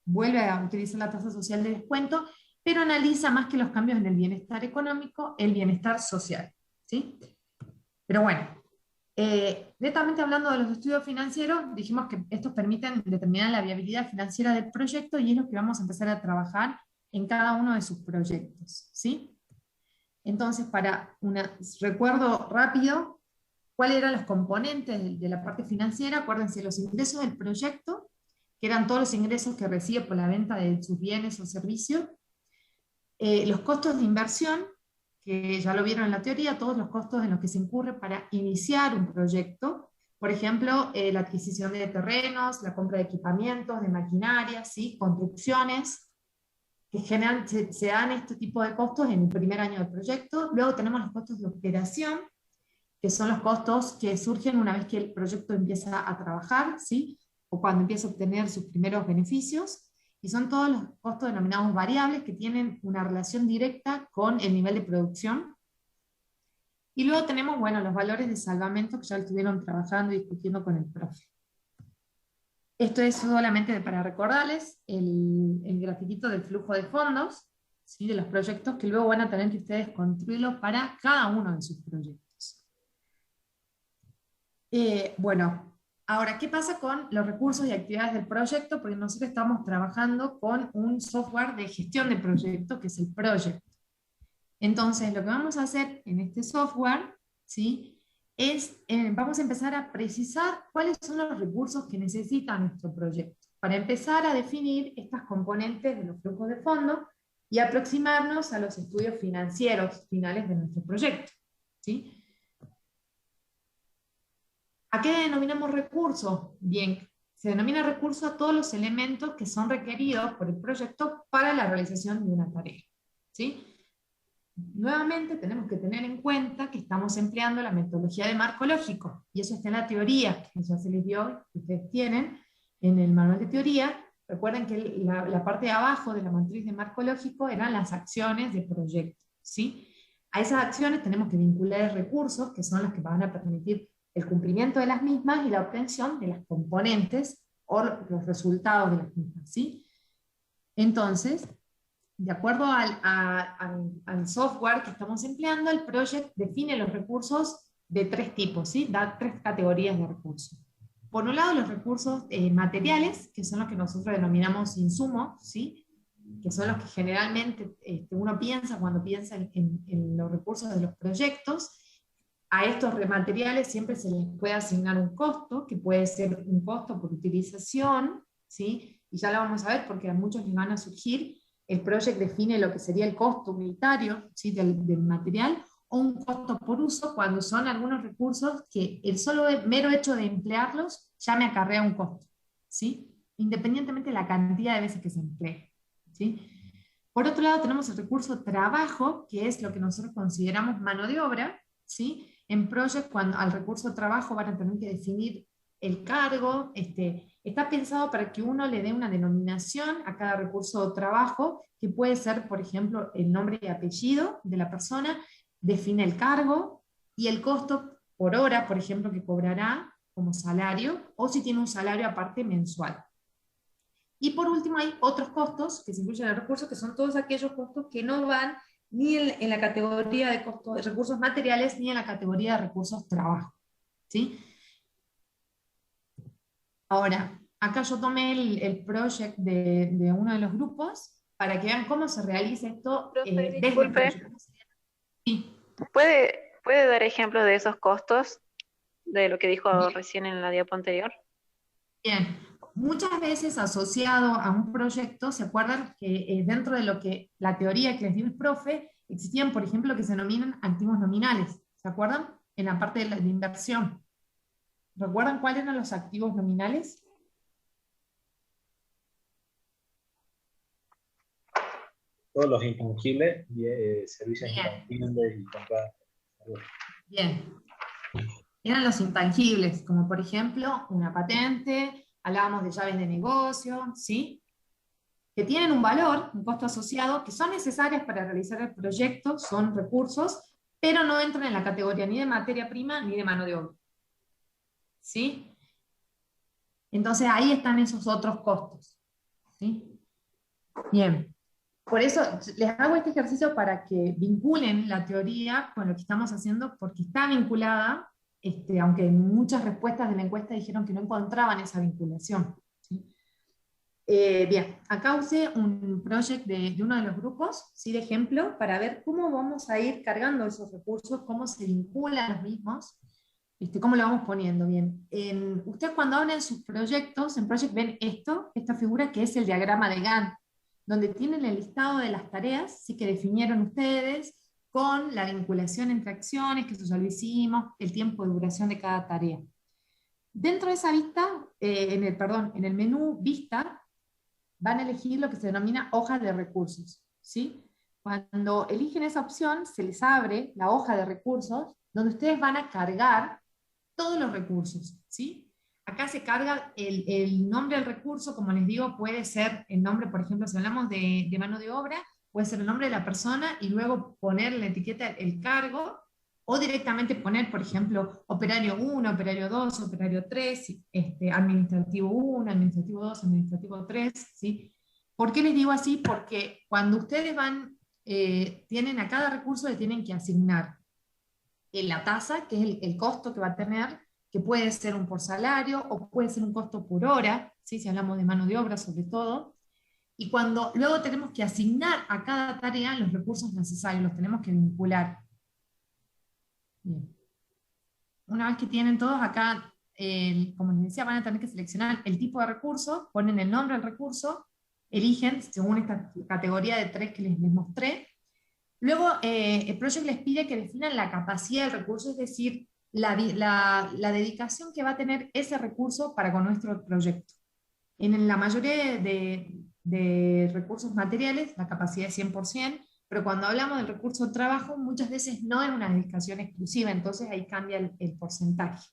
vuelve a utilizar la tasa social de descuento, pero analiza más que los cambios en el bienestar económico, el bienestar social, ¿sí? Pero bueno, netamente hablando de los estudios financieros, dijimos que estos permiten determinar la viabilidad financiera del proyecto, y es lo que vamos a empezar a trabajar en cada uno de sus proyectos, ¿sí? Entonces, para un recuerdo rápido, ¿cuáles eran los componentes de la parte financiera? Acuérdense, los ingresos del proyecto, que eran todos los ingresos que recibe por la venta de sus bienes o servicios, los costos de inversión, que ya lo vieron en la teoría, todos los costos en los que se incurre para iniciar un proyecto, por ejemplo, la adquisición de terrenos, la compra de equipamientos, de maquinaria, ¿sí? Construcciones, que generan, se dan este tipo de costos en el primer año del proyecto. Luego tenemos los costos de operación, que son los costos que surgen una vez que el proyecto empieza a trabajar, ¿sí? O cuando empieza a obtener sus primeros beneficios, y son todos los costos denominados variables que tienen una relación directa con el nivel de producción. Y luego tenemos, bueno, los valores de salvamento, que ya lo estuvieron trabajando y discutiendo con el profe. Esto es solamente para recordarles el grafiquito del flujo de fondos, ¿sí? De los proyectos, que luego van a tener que ustedes construirlo para cada uno de sus proyectos. Bueno, ahora, ¿qué pasa con los recursos y actividades del proyecto? Porque nosotros estamos trabajando con un software de gestión de proyectos, que es el Project. Entonces, lo que vamos a hacer en este software, ¿sí? Vamos a empezar a precisar cuáles son los recursos que necesita nuestro proyecto, para empezar a definir estas componentes de los flujos de fondos y aproximarnos a los estudios financieros finales de nuestro proyecto, ¿sí? ¿A qué denominamos recursos? Bien, se denomina recurso a todos los elementos que son requeridos por el proyecto para la realización de una tarea, ¿sí? Nuevamente tenemos que tener en cuenta que estamos empleando la metodología de marco lógico, y eso está en la teoría, que ya se les dio, que ustedes tienen en el manual de teoría. Recuerden que la parte de abajo de la matriz de marco lógico eran las acciones de proyecto, ¿sí? A esas acciones tenemos que vincular recursos, que son los que van a permitir el cumplimiento de las mismas y la obtención de las componentes o los resultados de las mismas, ¿sí? Entonces, de acuerdo al software que estamos empleando, el project define los recursos de tres tipos, ¿sí? Da tres categorías de recursos. Por un lado, los recursos materiales, que son los que nosotros denominamos insumos, ¿sí? Que son los que generalmente uno piensa cuando piensa en los recursos de los proyectos. A estos materiales siempre se les puede asignar un costo, que puede ser un costo por utilización, ¿sí? Y ya lo vamos a ver porque a muchos les van a surgir. El project define lo que sería el costo unitario, ¿sí? del material, o un costo por uso cuando son algunos recursos que el solo mero hecho de emplearlos ya me acarrea un costo, ¿sí? Independientemente de la cantidad de veces que se emplee, ¿sí? Por otro lado, tenemos el recurso trabajo, que es lo que nosotros consideramos mano de obra, ¿sí? En Project, cuando al recurso trabajo van a tener que definir el cargo, está pensado para que uno le dé una denominación a cada recurso trabajo, que puede ser, por ejemplo, el nombre y apellido de la persona, define el cargo y el costo por hora, por ejemplo, que cobrará como salario, o si tiene un salario aparte mensual. Y por último hay otros costos que se incluyen en el recurso, que son todos aquellos costos que no van ni en la categoría de costos de recursos materiales, ni en la categoría de recursos trabajo, ¿sí? Ahora, acá yo tomé el project de uno de los grupos para que vean cómo se realiza esto Profe, desde el disculpe, proyecto. Sí. ¿puede dar ejemplos de esos costos, de lo que dijo Bien. recién en la diapo anterior? Bien, muchas veces asociado a un proyecto, ¿se acuerdan que dentro de lo que la teoría que les dio el profe, existían, por ejemplo, lo que se denominan activos nominales? ¿Se acuerdan? En la parte de la inversión. ¿Recuerdan cuáles eran los activos nominales? Todos los intangibles, servicios Bien. intangibles y comprar. Bien. Eran los intangibles, como por ejemplo una patente, hablábamos de llaves de negocio, ¿sí? Que tienen un valor, un costo asociado, que son necesarias para realizar el proyecto, son recursos, pero no entran en la categoría ni de materia prima ni de mano de obra. ¿Sí? Entonces ahí están esos otros costos. ¿Sí? Bien. Por eso les hago este ejercicio para que vinculen la teoría con lo que estamos haciendo, porque está vinculada, aunque en muchas respuestas de la encuesta dijeron que no encontraban esa vinculación. ¿Sí? Bien, acá usé un project de uno de los grupos, ¿sí? De ejemplo, para ver cómo vamos a ir cargando esos recursos, cómo se vinculan los mismos, cómo lo vamos poniendo. Bien, ustedes cuando hablan sus proyectos, en Project ven esta figura que es el diagrama de Gantt, donde tienen el listado de las tareas, sí, que definieron ustedes, con la vinculación entre acciones, que eso ya lo hicimos, el tiempo de duración de cada tarea. Dentro de esa vista, en el menú Vista, van a elegir lo que se denomina hoja de recursos, ¿sí? Cuando eligen esa opción, se les abre la hoja de recursos, donde ustedes van a cargar todos los recursos, ¿sí? Acá se carga el nombre del recurso, como les digo, puede ser el nombre, por ejemplo, si hablamos de mano de obra, puede ser el nombre de la persona y luego poner en la etiqueta el cargo, o directamente poner, por ejemplo, operario 1, operario 2, operario 3, administrativo 1, administrativo 2, administrativo 3, ¿sí? ¿Por qué les digo así? Porque cuando ustedes tienen a cada recurso le tienen que asignar la tasa, que es el costo que va a tener, que puede ser un por salario o puede ser un costo por hora, ¿sí? Si hablamos de mano de obra sobre todo, y cuando luego tenemos que asignar a cada tarea los recursos necesarios, los tenemos que vincular. Bien. Una vez que tienen todos acá, como les decía, van a tener que seleccionar el tipo de recurso, ponen el nombre del recurso, eligen según esta categoría de 3 que les mostré. Luego el project les pide que definan la capacidad del recurso, es decir, la dedicación que va a tener ese recurso para con nuestro proyecto. En la mayoría de recursos materiales, la capacidad es 100%, pero cuando hablamos del recurso de trabajo, muchas veces no es una dedicación exclusiva, entonces ahí cambia el porcentaje.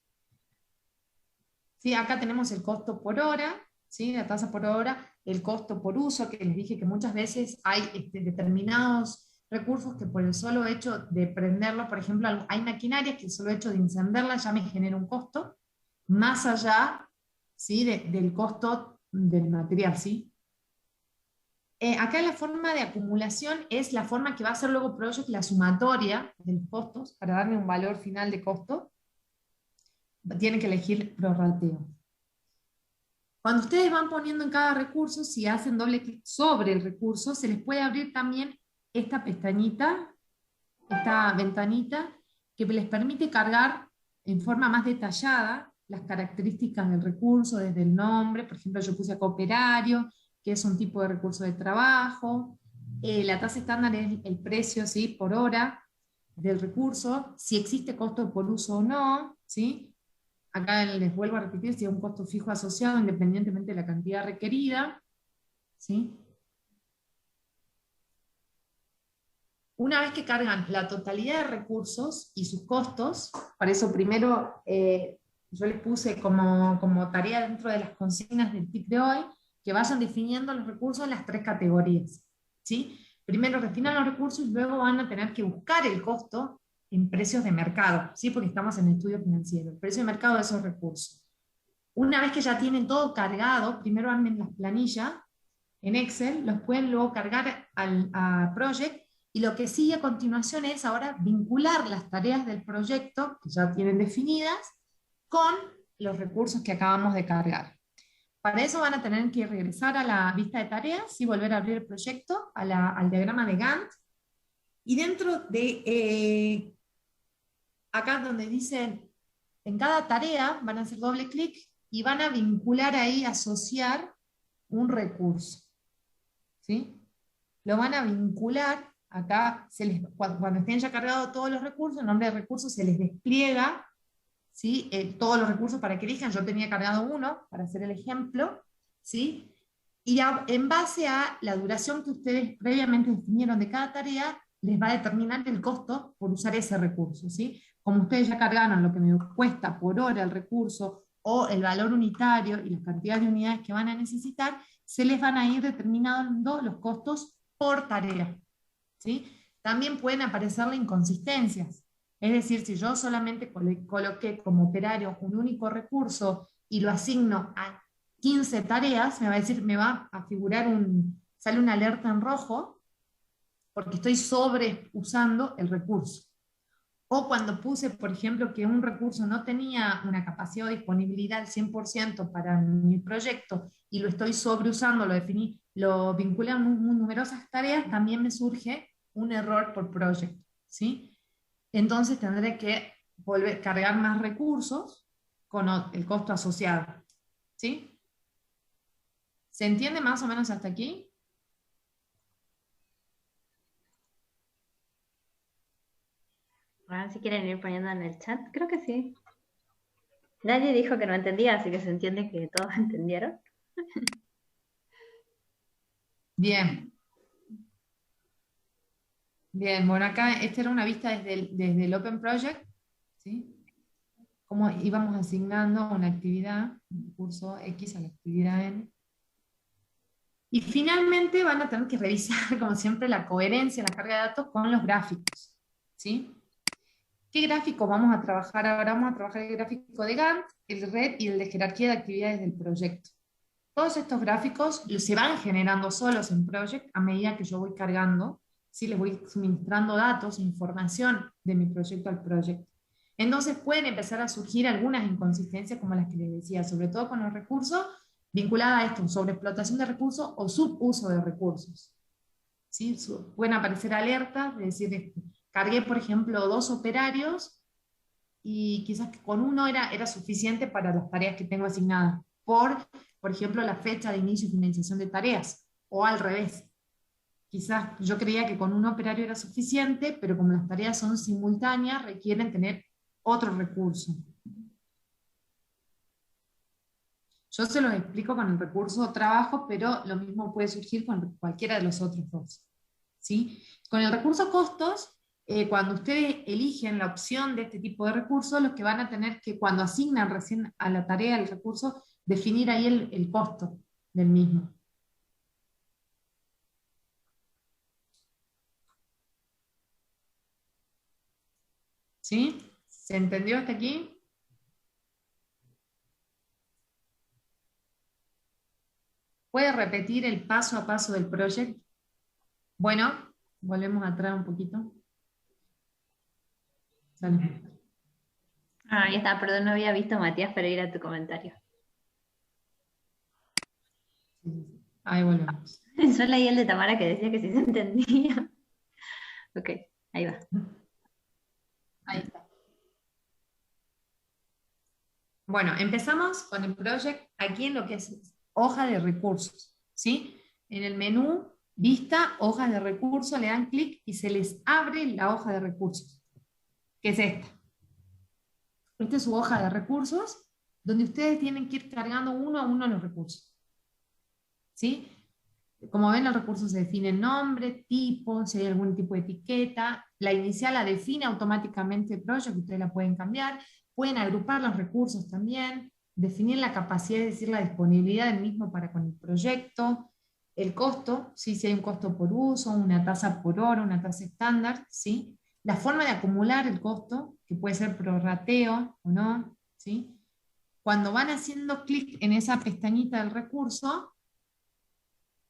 ¿Sí? Acá tenemos el costo por hora, ¿sí? La tasa por hora, el costo por uso, que les dije que muchas veces hay determinados recursos que por el solo hecho de prenderlo, por ejemplo, hay maquinarias que el solo hecho de encenderlas ya me genera un costo, más allá, ¿sí? del costo del material, ¿sí? Acá la forma de acumulación es la forma que va a hacer luego Project la sumatoria de los costos, para darle un valor final de costo. Tienen que elegir prorrateo. Cuando ustedes van poniendo en cada recurso, si hacen doble clic sobre el recurso, se les puede abrir también esta pestañita, esta ventanita, que les permite cargar en forma más detallada las características del recurso, desde el nombre, por ejemplo yo puse acá operario, que es un tipo de recurso de trabajo, la tasa estándar es el precio, ¿sí? Por hora, del recurso, si existe costo por uso o no, ¿sí? Acá les vuelvo a repetir si hay un costo fijo asociado independientemente de la cantidad requerida, ¿sí? Una vez que cargan la totalidad de recursos y sus costos, para eso primero yo les puse como tarea dentro de las consignas del TIC de hoy, que vayan definiendo los recursos en las 3 categorías, ¿sí? Primero definan los recursos y luego van a tener que buscar el costo en precios de mercado, ¿sí? Porque estamos en estudio financiero, el precio de mercado de esos recursos. Una vez que ya tienen todo cargado, primero armen las planillas en Excel, los pueden luego cargar a Project, y lo que sigue a continuación es ahora vincular las tareas del proyecto, que ya tienen definidas, con los recursos que acabamos de cargar. Para eso van a tener que regresar a la vista de tareas y volver a abrir el proyecto, al diagrama de Gantt, y dentro de acá donde dicen, en cada tarea van a hacer doble clic y van a vincular ahí, asociar un recurso, ¿sí? Lo van a vincular, acá cuando estén ya cargados todos los recursos, el nombre de recursos se les despliega, ¿sí? Todos los recursos para que elijan. Yo tenía cargado uno para hacer el ejemplo, ¿sí? Y en base a la duración que ustedes previamente definieron de cada tarea, les va a determinar el costo por usar ese recurso, ¿sí? Como ustedes ya cargaron lo que me cuesta por hora el recurso o el valor unitario y la cantidad de unidades que van a necesitar, se les van a ir determinando los costos por tarea, ¿sí? También pueden aparecerle inconsistencias. Es decir, si yo solamente coloqué como operario un único recurso y lo asigno a 15 tareas, me va a figurar sale una alerta en rojo porque estoy sobreusando el recurso. O cuando puse, por ejemplo, que un recurso no tenía una capacidad de disponibilidad al 100% para mi proyecto y lo estoy sobreusando, lo vinculé a numerosas tareas, también me surge un error por proyecto, ¿sí? Entonces tendré que volver a cargar más recursos con el costo asociado, ¿sí? ¿Se entiende más o menos hasta aquí? A ver si quieren ir poniendo en el chat, creo que sí. Nadie dijo que no entendía, así que se entiende que todos entendieron. Bien. Bien, bueno, acá esta era una vista desde el Open Project, ¿sí? Cómo íbamos asignando una actividad, un curso X a la actividad N. Y finalmente van a tener que revisar, como siempre, la coherencia, la carga de datos con los gráficos, ¿sí? ¿Qué gráfico vamos a trabajar ahora? Vamos a trabajar el gráfico de Gantt, el red y el de jerarquía de actividades del proyecto. Todos estos gráficos se van generando solos en Project a medida que yo voy cargando, ¿sí? Les voy suministrando datos, información de mi proyecto al proyecto. Entonces pueden empezar a surgir algunas inconsistencias como las que les decía, sobre todo con los recursos, vinculadas a esto, sobreexplotación de recursos o subuso de recursos, ¿sí? Pueden aparecer alertas, es decir, cargué, por ejemplo, 2 operarios y quizás con uno era suficiente para las tareas que tengo asignadas, por ejemplo, la fecha de inicio y finalización de tareas, o al revés. Quizás yo creía que con un operario era suficiente, pero como las tareas son simultáneas, requieren tener otro recurso. Yo se los explico con el recurso trabajo, pero lo mismo puede surgir con cualquiera de los otros dos, ¿sí? Con el recurso costos, cuando ustedes eligen la opción de este tipo de recursos, los que van a tener que, cuando asignan recién a la tarea el recurso, definir ahí el costo del mismo. ¿Sí? ¿Se entendió hasta aquí? ¿Puede repetir el paso a paso del proyecto? Bueno, volvemos atrás un poquito. Dale. Ahí está, perdón, no había visto, Matías, pero ir a tu comentario. Ahí volvemos. Yo leí el de Tamara que decía que sí se entendía. Ok, ahí va. Ahí está. Bueno, empezamos con el project aquí en lo que es hoja de recursos, ¿sí? En el menú, vista, hojas de recursos, le dan clic y se les abre la hoja de recursos. que es esta. Esta es su hoja de recursos, donde ustedes tienen que ir cargando uno a uno los recursos. ¿Sí? Como ven, los recursos se definen nombre, tipo, si hay algún tipo de etiqueta. La inicial la define automáticamente el project, ustedes la pueden cambiar. Pueden agrupar los recursos también, definir la capacidad, es decir, la disponibilidad del mismo para con el proyecto. El costo, ¿sí? Si hay un costo por uso, una tasa por hora, una tasa estándar, ¿sí? La forma de acumular el costo, que puede ser prorrateo o no, ¿sí? Cuando van haciendo clic en esa pestañita del recurso,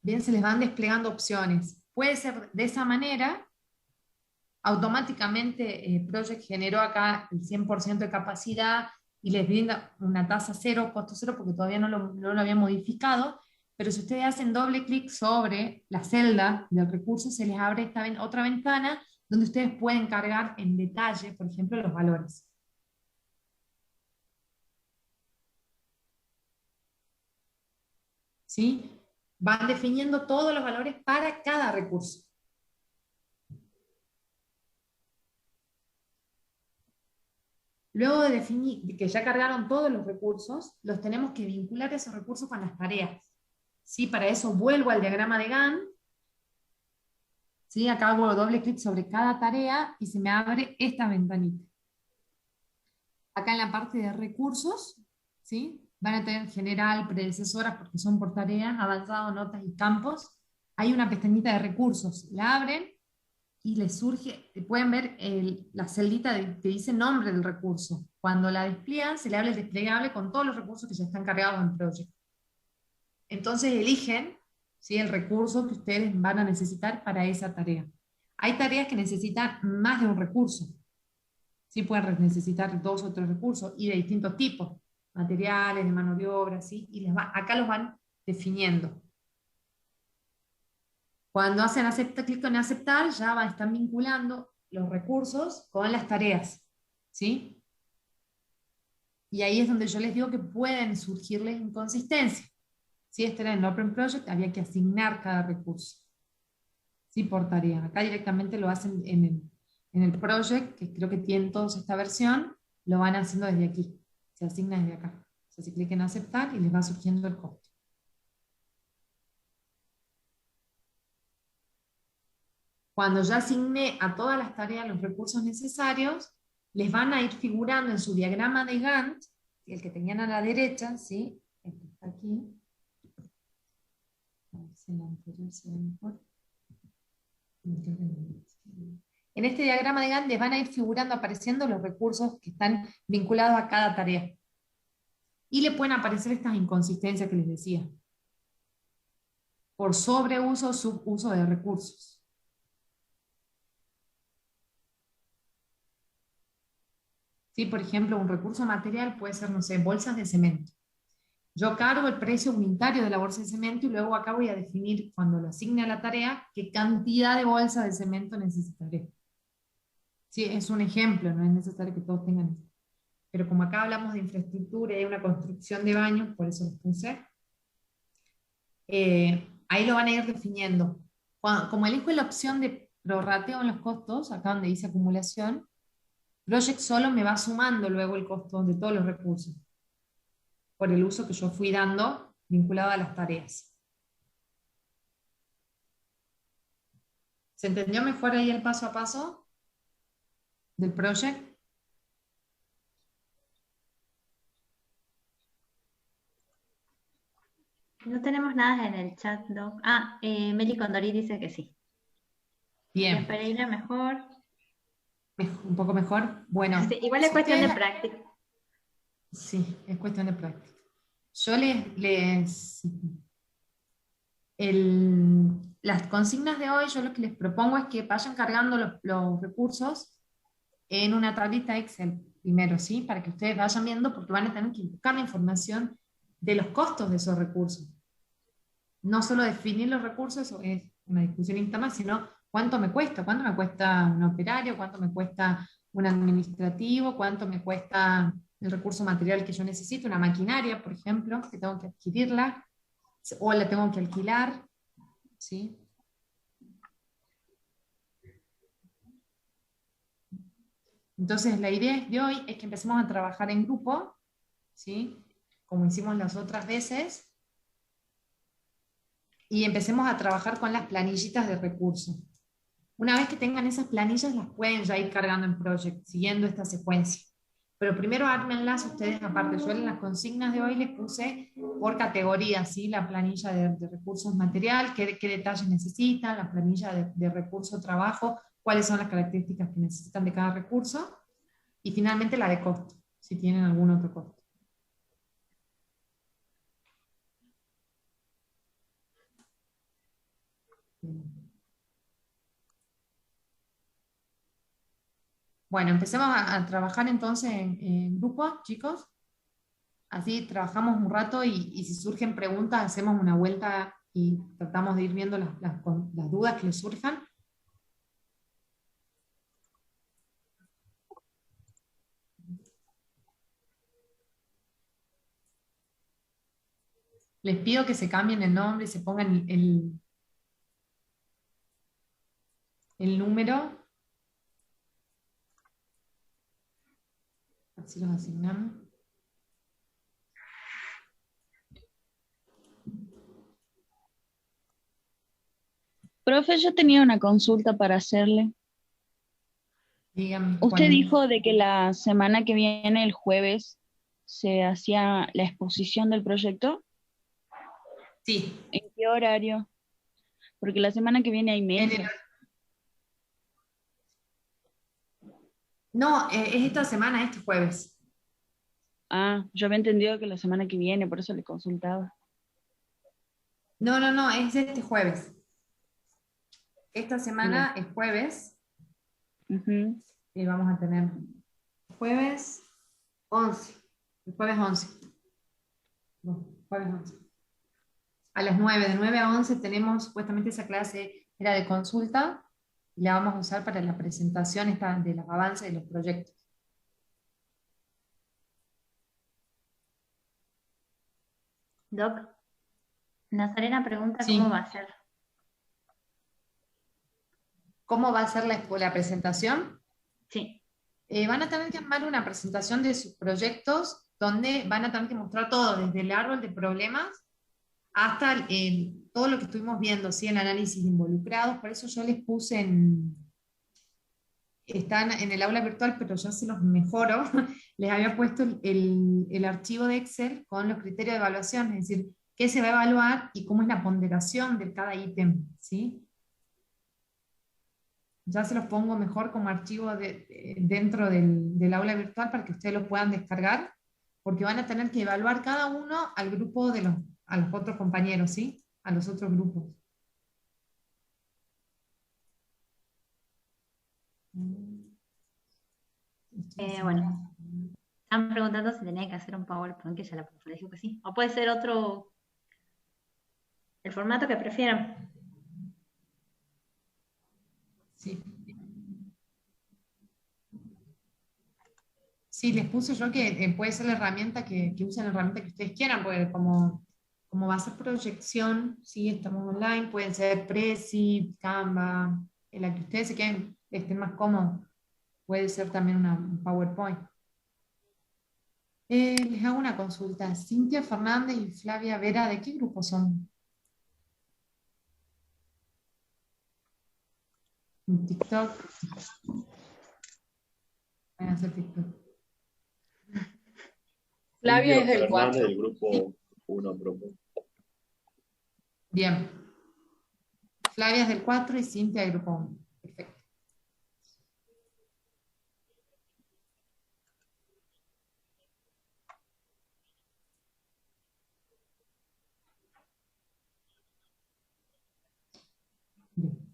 bien, se les van desplegando opciones. Puede ser de esa manera, automáticamente Project generó acá el 100% de capacidad y les brinda una tasa cero, costo cero, porque todavía no lo había modificado, pero si ustedes hacen doble clic sobre la celda del recurso, se les abre otra ventana donde ustedes pueden cargar en detalle, por ejemplo, los valores. ¿Sí? Van definiendo todos los valores para cada recurso. Luego de definir que ya cargaron todos los recursos, los tenemos que vincular esos recursos con las tareas. ¿Sí? Para eso vuelvo al diagrama de Gantt. ¿Sí? Acá hago doble clic sobre cada tarea y se me abre esta ventanita. Acá en la parte de recursos, ¿sí? Van a tener general, predecesoras, porque son por tarea, avanzado, notas y campos. Hay una pestañita de recursos. La abren y les surge, pueden ver la celdita que dice nombre del recurso. Cuando la despliegan, se le abre el desplegable con todos los recursos que ya están cargados en Project. Entonces eligen, ¿sí?, el recurso que ustedes van a necesitar para esa tarea. Hay tareas que necesitan más de un recurso. Sí, pueden necesitar 2 o 3 recursos y de distintos tipos, materiales, de mano de obra, ¿sí? Y acá los van definiendo. Cuando hacen clic en aceptar, ya están vinculando los recursos con las tareas, ¿sí? Y ahí es donde yo les digo que pueden surgirles inconsistencias. Si este era en Open Project, había que asignar cada recurso, ¿sí?, por tarea. Acá directamente lo hacen en el project, que creo que tienen todos esta versión, lo van haciendo desde aquí. Se asigna desde acá. O sea, se clic en aceptar y les va surgiendo el costo. Cuando ya asigné a todas las tareas los recursos necesarios, les van a ir figurando en su diagrama de Gantt, el que tenían a la derecha, ¿sí? El que está aquí. A ver si el anterior se ve mejor. En este diagrama de Gantt les van a ir figurando, apareciendo los recursos que están vinculados a cada tarea. Y le pueden aparecer estas inconsistencias que les decía. Por sobreuso o subuso de recursos. ¿Sí? Por ejemplo, un recurso material puede ser, no sé, bolsas de cemento. Yo cargo el precio unitario de la bolsa de cemento y luego acá voy a definir, cuando lo asigne a la tarea, qué cantidad de bolsas de cemento necesitaré. Sí, es un ejemplo, no es necesario que todos tengan esto. Pero como acá hablamos de infraestructura y hay una construcción de baños, por eso los puse, ahí lo van a ir definiendo. Como elijo la opción de prorrateo en los costos, acá donde dice acumulación, Project solo me va sumando luego el costo de todos los recursos, por el uso que yo fui dando vinculado a las tareas. ¿Se entendió mejor ahí el paso a paso del project? No tenemos nada en el chat, ¿no? Ah, Meli Condori dice que sí. Bien. Pereira, mejor. Un poco mejor. Bueno. Sí, igual es cuestión de práctica. Sí, es cuestión de práctica. Yo las consignas de hoy, yo lo que les propongo es que vayan cargando los recursos en una tablita Excel primero, ¿sí? Para que ustedes vayan viendo, porque van a tener que buscar la información de los costos de esos recursos. No solo definir los recursos, eso es una discusión interna, sino cuánto me cuesta un operario, cuánto me cuesta un administrativo, cuánto me cuesta el recurso material que yo necesito, una maquinaria, por ejemplo, que tengo que adquirirla, o la tengo que alquilar, ¿sí? Entonces la idea de hoy es que empecemos a trabajar en grupo, ¿sí? Como hicimos las otras veces, y empecemos a trabajar con las planillitas de recursos. Una vez que tengan esas planillas, las pueden ya ir cargando en Project, siguiendo esta secuencia. Pero primero ármenlas ustedes aparte. Yo en las consignas de hoy les puse por categoría, ¿sí? La planilla de recursos material, qué detalles necesitan, la planilla de recurso trabajo, cuáles son las características que necesitan de cada recurso, y finalmente la de costo, si tienen algún otro costo. Bueno, empecemos a trabajar entonces en grupo, chicos. Así trabajamos un rato y si surgen preguntas, hacemos una vuelta y tratamos de ir viendo las dudas que les surjan. Les pido que se cambien el nombre y se pongan el número. Así los asignamos. Profe, yo tenía una consulta para hacerle. Dígame, Usted dijo de que la semana que viene, el jueves, se hacía la exposición del proyecto. Sí. ¿En qué horario? Porque la semana que viene hay mesas. No, es esta semana, este jueves. Ah, yo había entendido que la semana que viene, por eso le consultaba. No, es este jueves. Esta semana es jueves. Y vamos a tener jueves 11. El jueves 11. No, jueves 11. A las 9, de 9 a 11 tenemos supuestamente esa clase, era de consulta, y la vamos a usar para la presentación de los avances de los proyectos. Doc, Nazarena pregunta Sí. cómo va a ser. ¿Cómo va a ser la presentación? Sí. Van a tener que armar una presentación de sus proyectos donde van a tener que mostrar todo, desde el árbol de problemas hasta todo lo que estuvimos viendo, ¿sí? El análisis de involucrados. Por eso yo les puse están en el aula virtual, pero ya se los mejoro. Les había puesto el archivo de Excel con los criterios de evaluación, es decir, qué se va a evaluar y cómo es la ponderación de cada ítem, ¿sí? Ya se los pongo mejor como archivo dentro del aula virtual para que ustedes lo puedan descargar, porque van a tener que evaluar cada uno al grupo a los otros compañeros, ¿sí? A los otros grupos. Bueno, están preguntando si tenía que hacer un PowerPoint, que ya la profe dijo que sí. O puede ser otro, el formato que prefieran. Sí. Sí, les puse yo que puede ser la herramienta que usen la herramienta que ustedes quieran, porque como va a ser proyección, sí, estamos online, pueden ser Prezi, Canva, en la que ustedes se queden, estén más cómodos. Puede ser también un PowerPoint. Les hago una consulta. Cintia Fernández y Flavia Vera, ¿de qué grupo son? ¿En TikTok? Van a hacer TikTok. Flavia es del 4. Del grupo 1, profe. Bien. Flavia es del 4 y Cintia del grupo 1. Perfecto. Bien.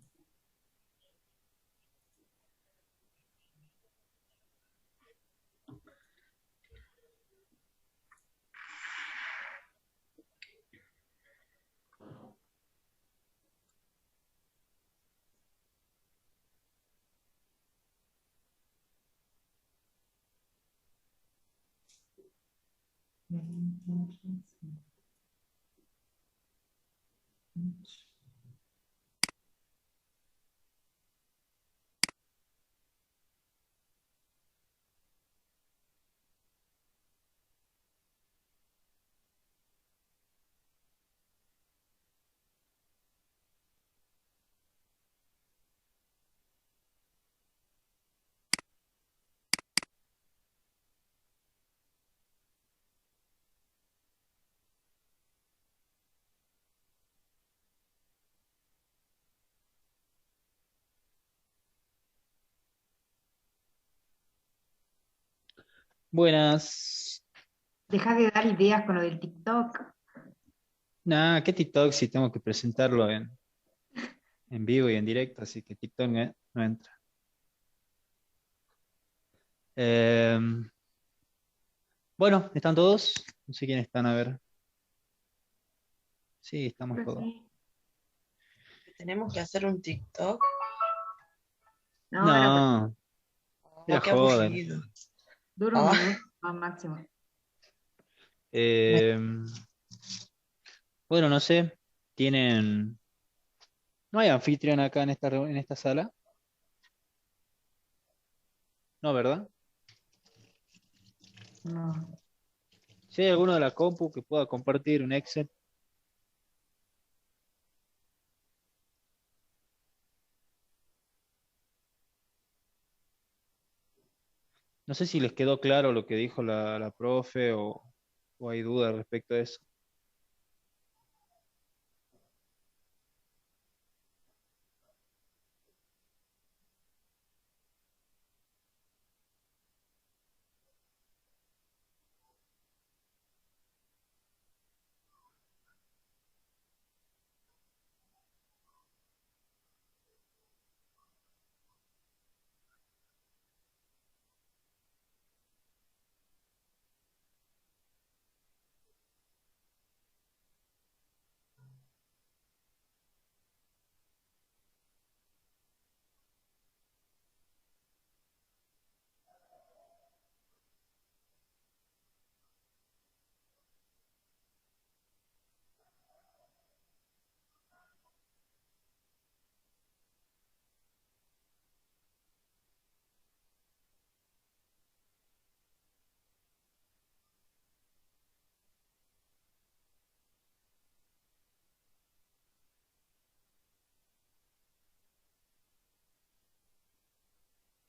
Buenas. Deja de dar ideas con lo del TikTok. Nah, ¿qué TikTok si tengo que presentarlo en vivo y en directo? Así que TikTok no entra. Bueno, ¿están todos? No sé quiénes están, a ver. Sí, estamos Creo que todos. sí. Tenemos que hacer un TikTok. No, No, Oh, era qué joder. aburrido. dura un Ah, minuto máximo. Eh, bueno, no sé. ¿Tienen... ¿No hay anfitrión acá en esta sala? No, ¿verdad? No. Si hay alguno de la compu que pueda compartir un Excel. No sé si les quedó claro lo que dijo la profe o hay dudas respecto a eso.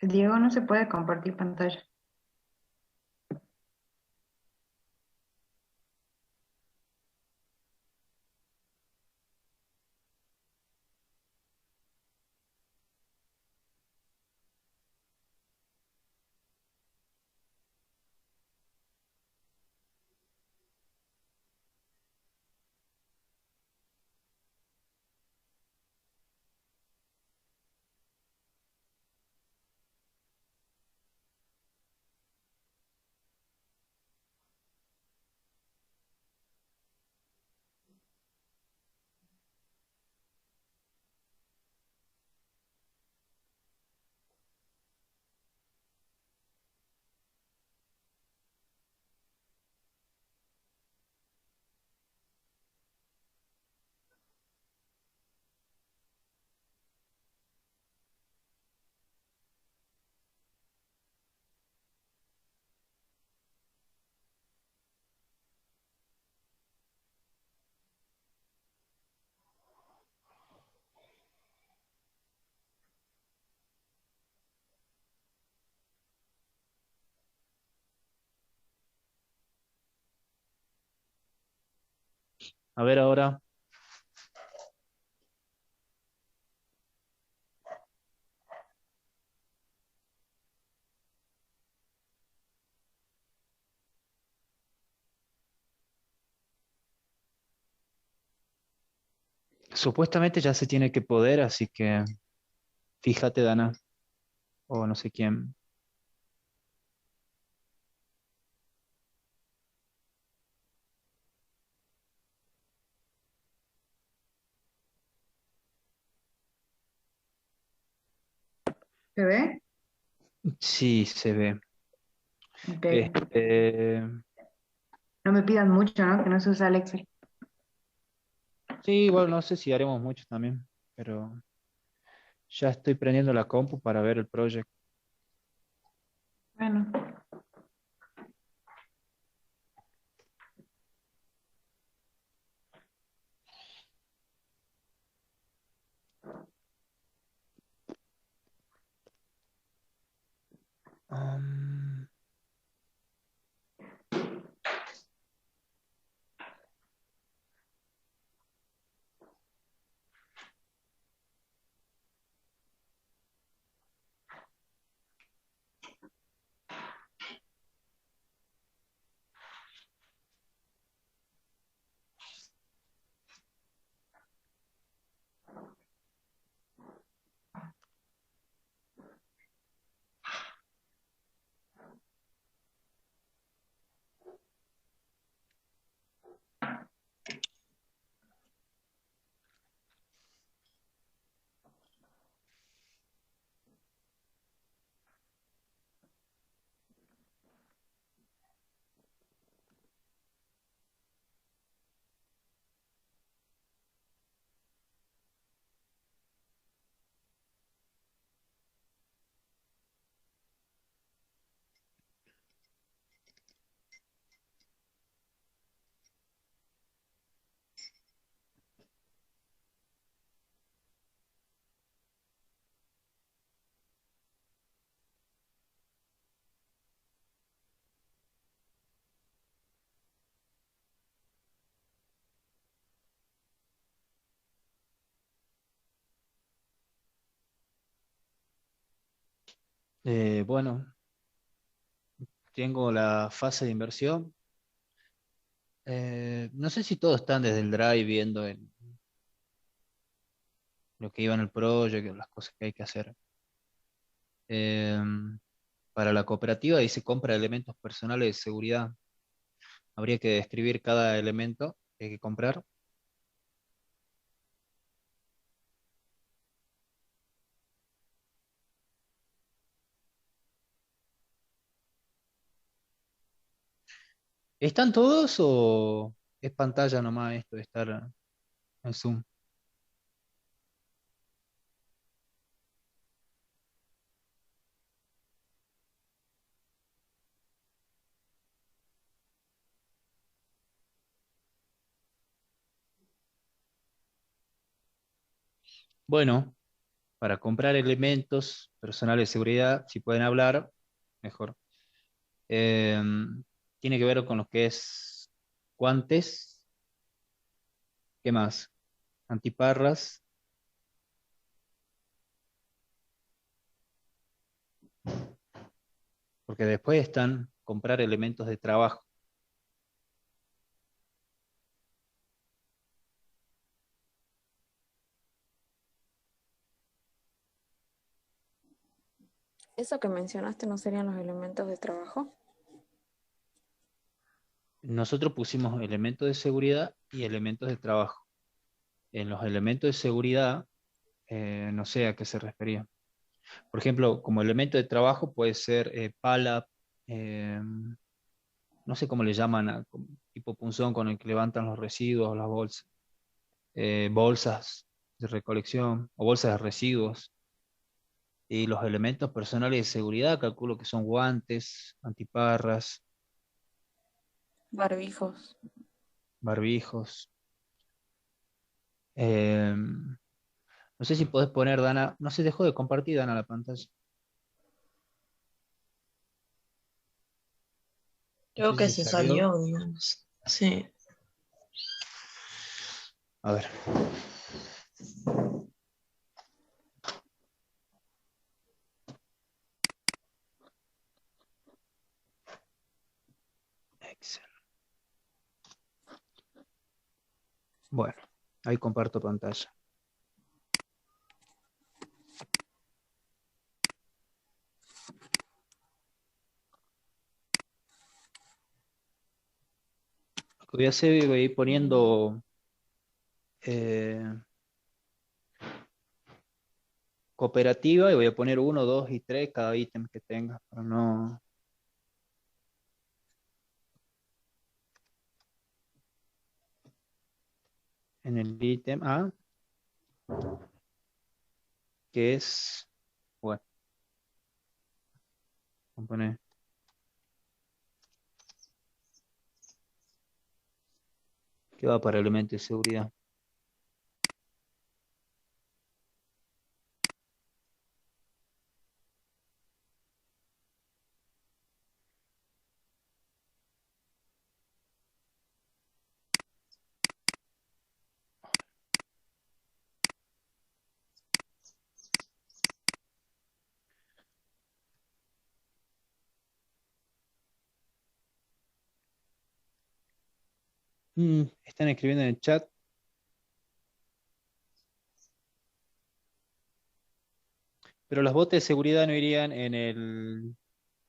Diego no se puede compartir pantalla. A ver ahora. Supuestamente ya se tiene que poder, así que fíjate, Dana, o no sé quién. ¿Se ve? Sí, se ve. Ok. Este, No me pidan mucho, ¿no? Que no se usa el Excel. sí, bueno, no sé si haremos mucho también, pero ya estoy prendiendo la compu para ver el proyecto. Bueno. Um, Bueno, tengo la fase de inversión. No sé si todos están desde el Drive viendo lo que iba en el proyecto, las cosas que hay que hacer. Eh, para la cooperativa dice compra de elementos personales de seguridad. Habría que describir cada elemento que hay que comprar. ¿Están todos o es pantalla nomás esto de estar en Zoom? Bueno, para comprar elementos personales de seguridad, si pueden hablar, mejor. Eh, Tiene que ver con lo que es guantes, ¿qué más? Antiparras, porque después están comprar elementos de trabajo. ¿Eso que mencionaste no serían los elementos de trabajo? Nosotros pusimos elementos de seguridad y elementos de trabajo. En los elementos de seguridad, no sé a qué se refería. Por ejemplo, como elemento de trabajo puede ser pala, eh, no sé cómo le llaman, tipo punzón con el que levantan los residuos o las bolsas, bolsas de recolección o bolsas de residuos. Y los elementos personales de seguridad, calculo que son guantes, antiparras, Barbijos. barbijos. No sé si podés poner, Dana, no se dejó de compartir, Dana, la pantalla. No Creo sé que si se salió. salió, digamos. Sí. A ver. Excel. Bueno, ahí comparto pantalla. Lo que voy a hacer, voy a ir poniendo cooperativa y voy a poner 1, 2 y 3 cada ítem que tenga, para no. En el ítem A, que es, bueno, vamos a poner que va para elementos de seguridad. Están escribiendo en el chat. Pero los botes de seguridad no irían en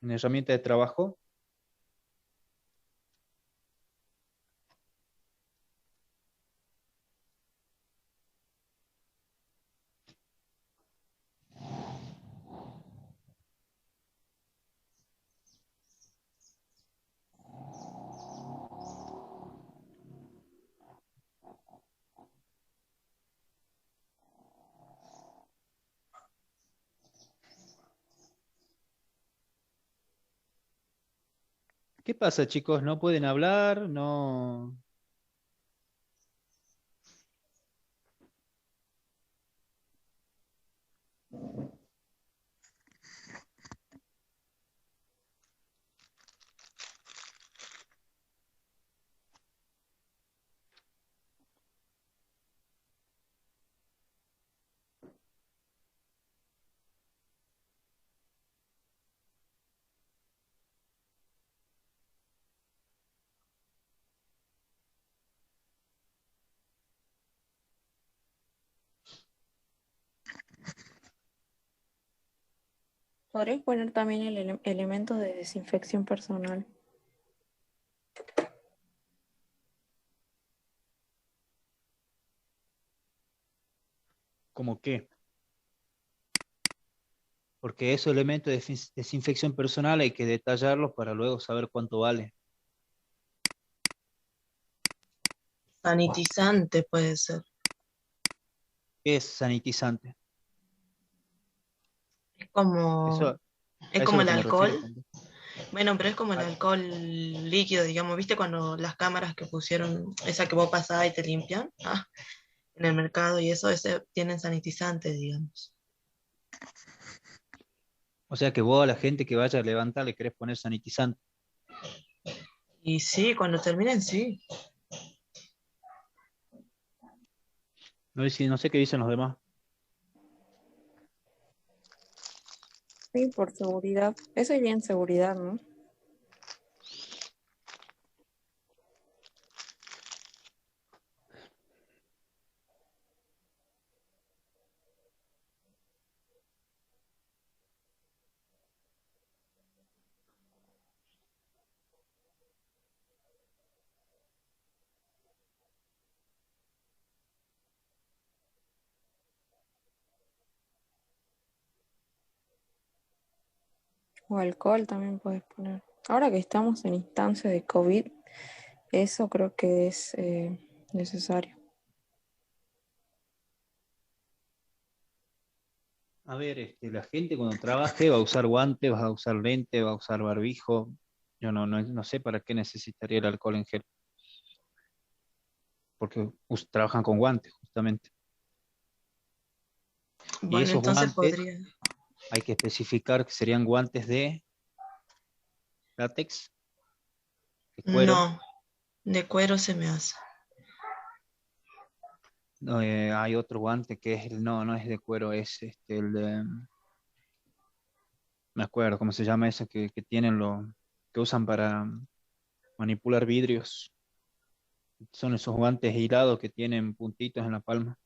herramienta de trabajo. ¿Qué pasa, chicos? ¿No pueden hablar? ¿No? Podrías poner también elementos de desinfección personal. ¿Cómo qué? Porque esos elementos de desinfección personal hay que detallarlos para luego saber cuánto vale. Sanitizante puede ser. ¿Qué es sanitizante? Es como, Eso, a es eso es como lo el que me refiero. alcohol. Bueno, pero es como el alcohol líquido, digamos. ¿Viste cuando las cámaras que pusieron, esa que vos pasás y te limpian? En el mercado y eso, ese tienen sanitizantes, digamos. O sea que vos a la gente que vaya a levantar le querés poner sanitizante. Y sí, cuando terminen, sí. No sé qué dicen los demás. Sí, por seguridad. Eso iría en seguridad, ¿no? O alcohol también puedes poner. Ahora que estamos en instancia de COVID, eso creo que es necesario. A ver, la gente cuando trabaje va a usar guantes, va a usar lentes, va a usar barbijo. Yo no sé para qué necesitaría el alcohol en gel. Porque trabajan con guantes, justamente. Y Bueno, esos entonces guantes podría. hay que especificar que serían guantes de látex, de cuero. No, de cuero se me hace. No, hay otro guante que es no es de cuero, es el de, me acuerdo cómo se llama ese que tienen que usan para manipular vidrios. Son esos guantes hilados que tienen puntitos en la palma.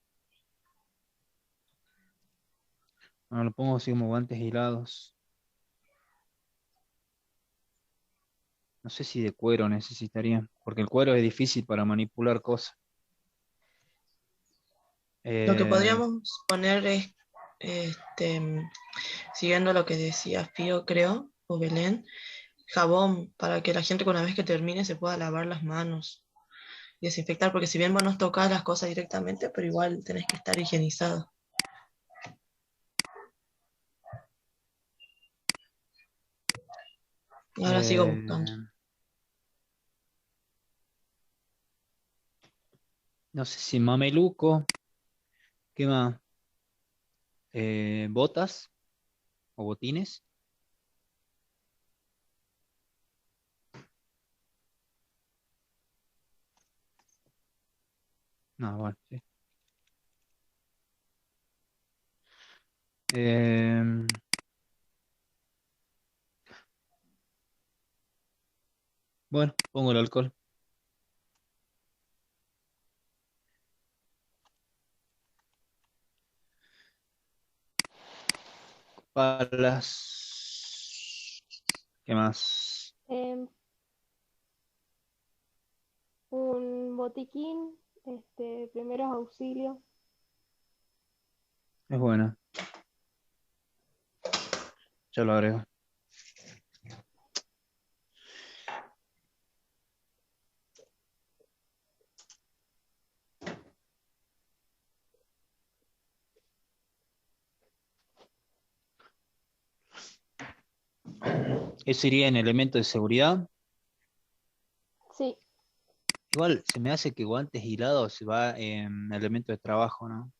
No, lo pongo así como guantes hilados. No sé si de cuero necesitaría, porque el cuero es difícil para manipular cosas. Lo que Eh, podríamos poner es, este, siguiendo lo que decía Fío, creo, o Belén, jabón, para que la gente una vez que termine se pueda lavar las manos y desinfectar, porque si bien vos no tocas las cosas directamente, pero igual tenés que estar higienizado. Y ahora sigo buscando. eh, no sé si mameluco, ¿qué más? Botas o botines. No, bueno, sí. Eh, bueno, pongo el alcohol. Palas. ¿Qué más? Un botiquín, primeros auxilios. Es buena. Ya lo agrego. Eso iría en elementos de seguridad. Sí. Igual se me hace que guantes hilados se va en elementos de trabajo, ¿no?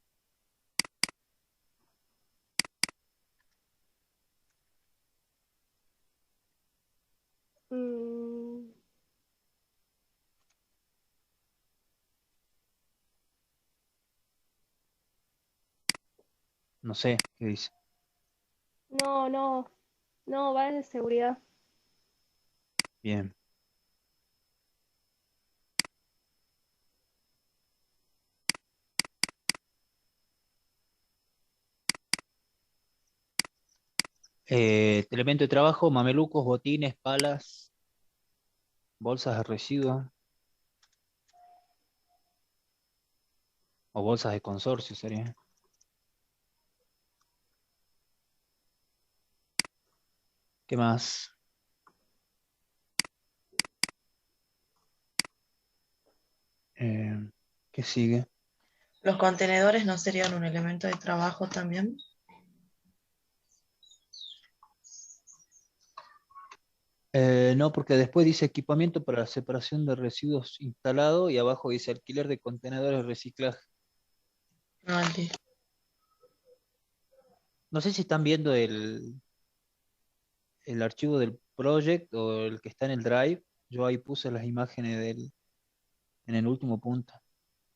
Mm, No sé qué dice. no, no, no, va de seguridad. Bien. Elemento de trabajo, mamelucos, botines, palas, bolsas de residuos o bolsas de consorcio sería. ¿Qué más? ¿Qué sigue? ¿Los contenedores no serían un elemento de trabajo también? No, porque después dice equipamiento para la separación de residuos instalado y abajo dice alquiler de contenedores de reciclaje. Ah, sí. No sé si están viendo el archivo del project o el que está en el drive. Yo ahí puse las imágenes en el último punto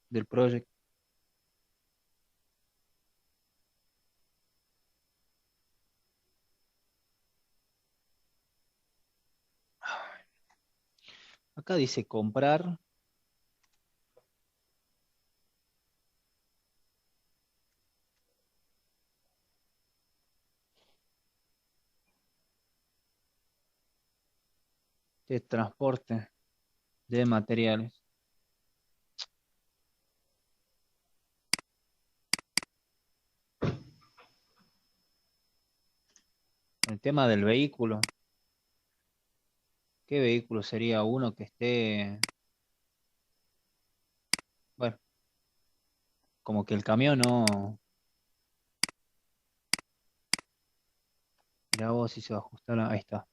del project. Acá dice comprar. De transporte de materiales. El tema del vehículo. ¿Qué vehículo sería uno que esté, bueno, como que el camión no... Mirá vos si se va a ajustar. Ahí está.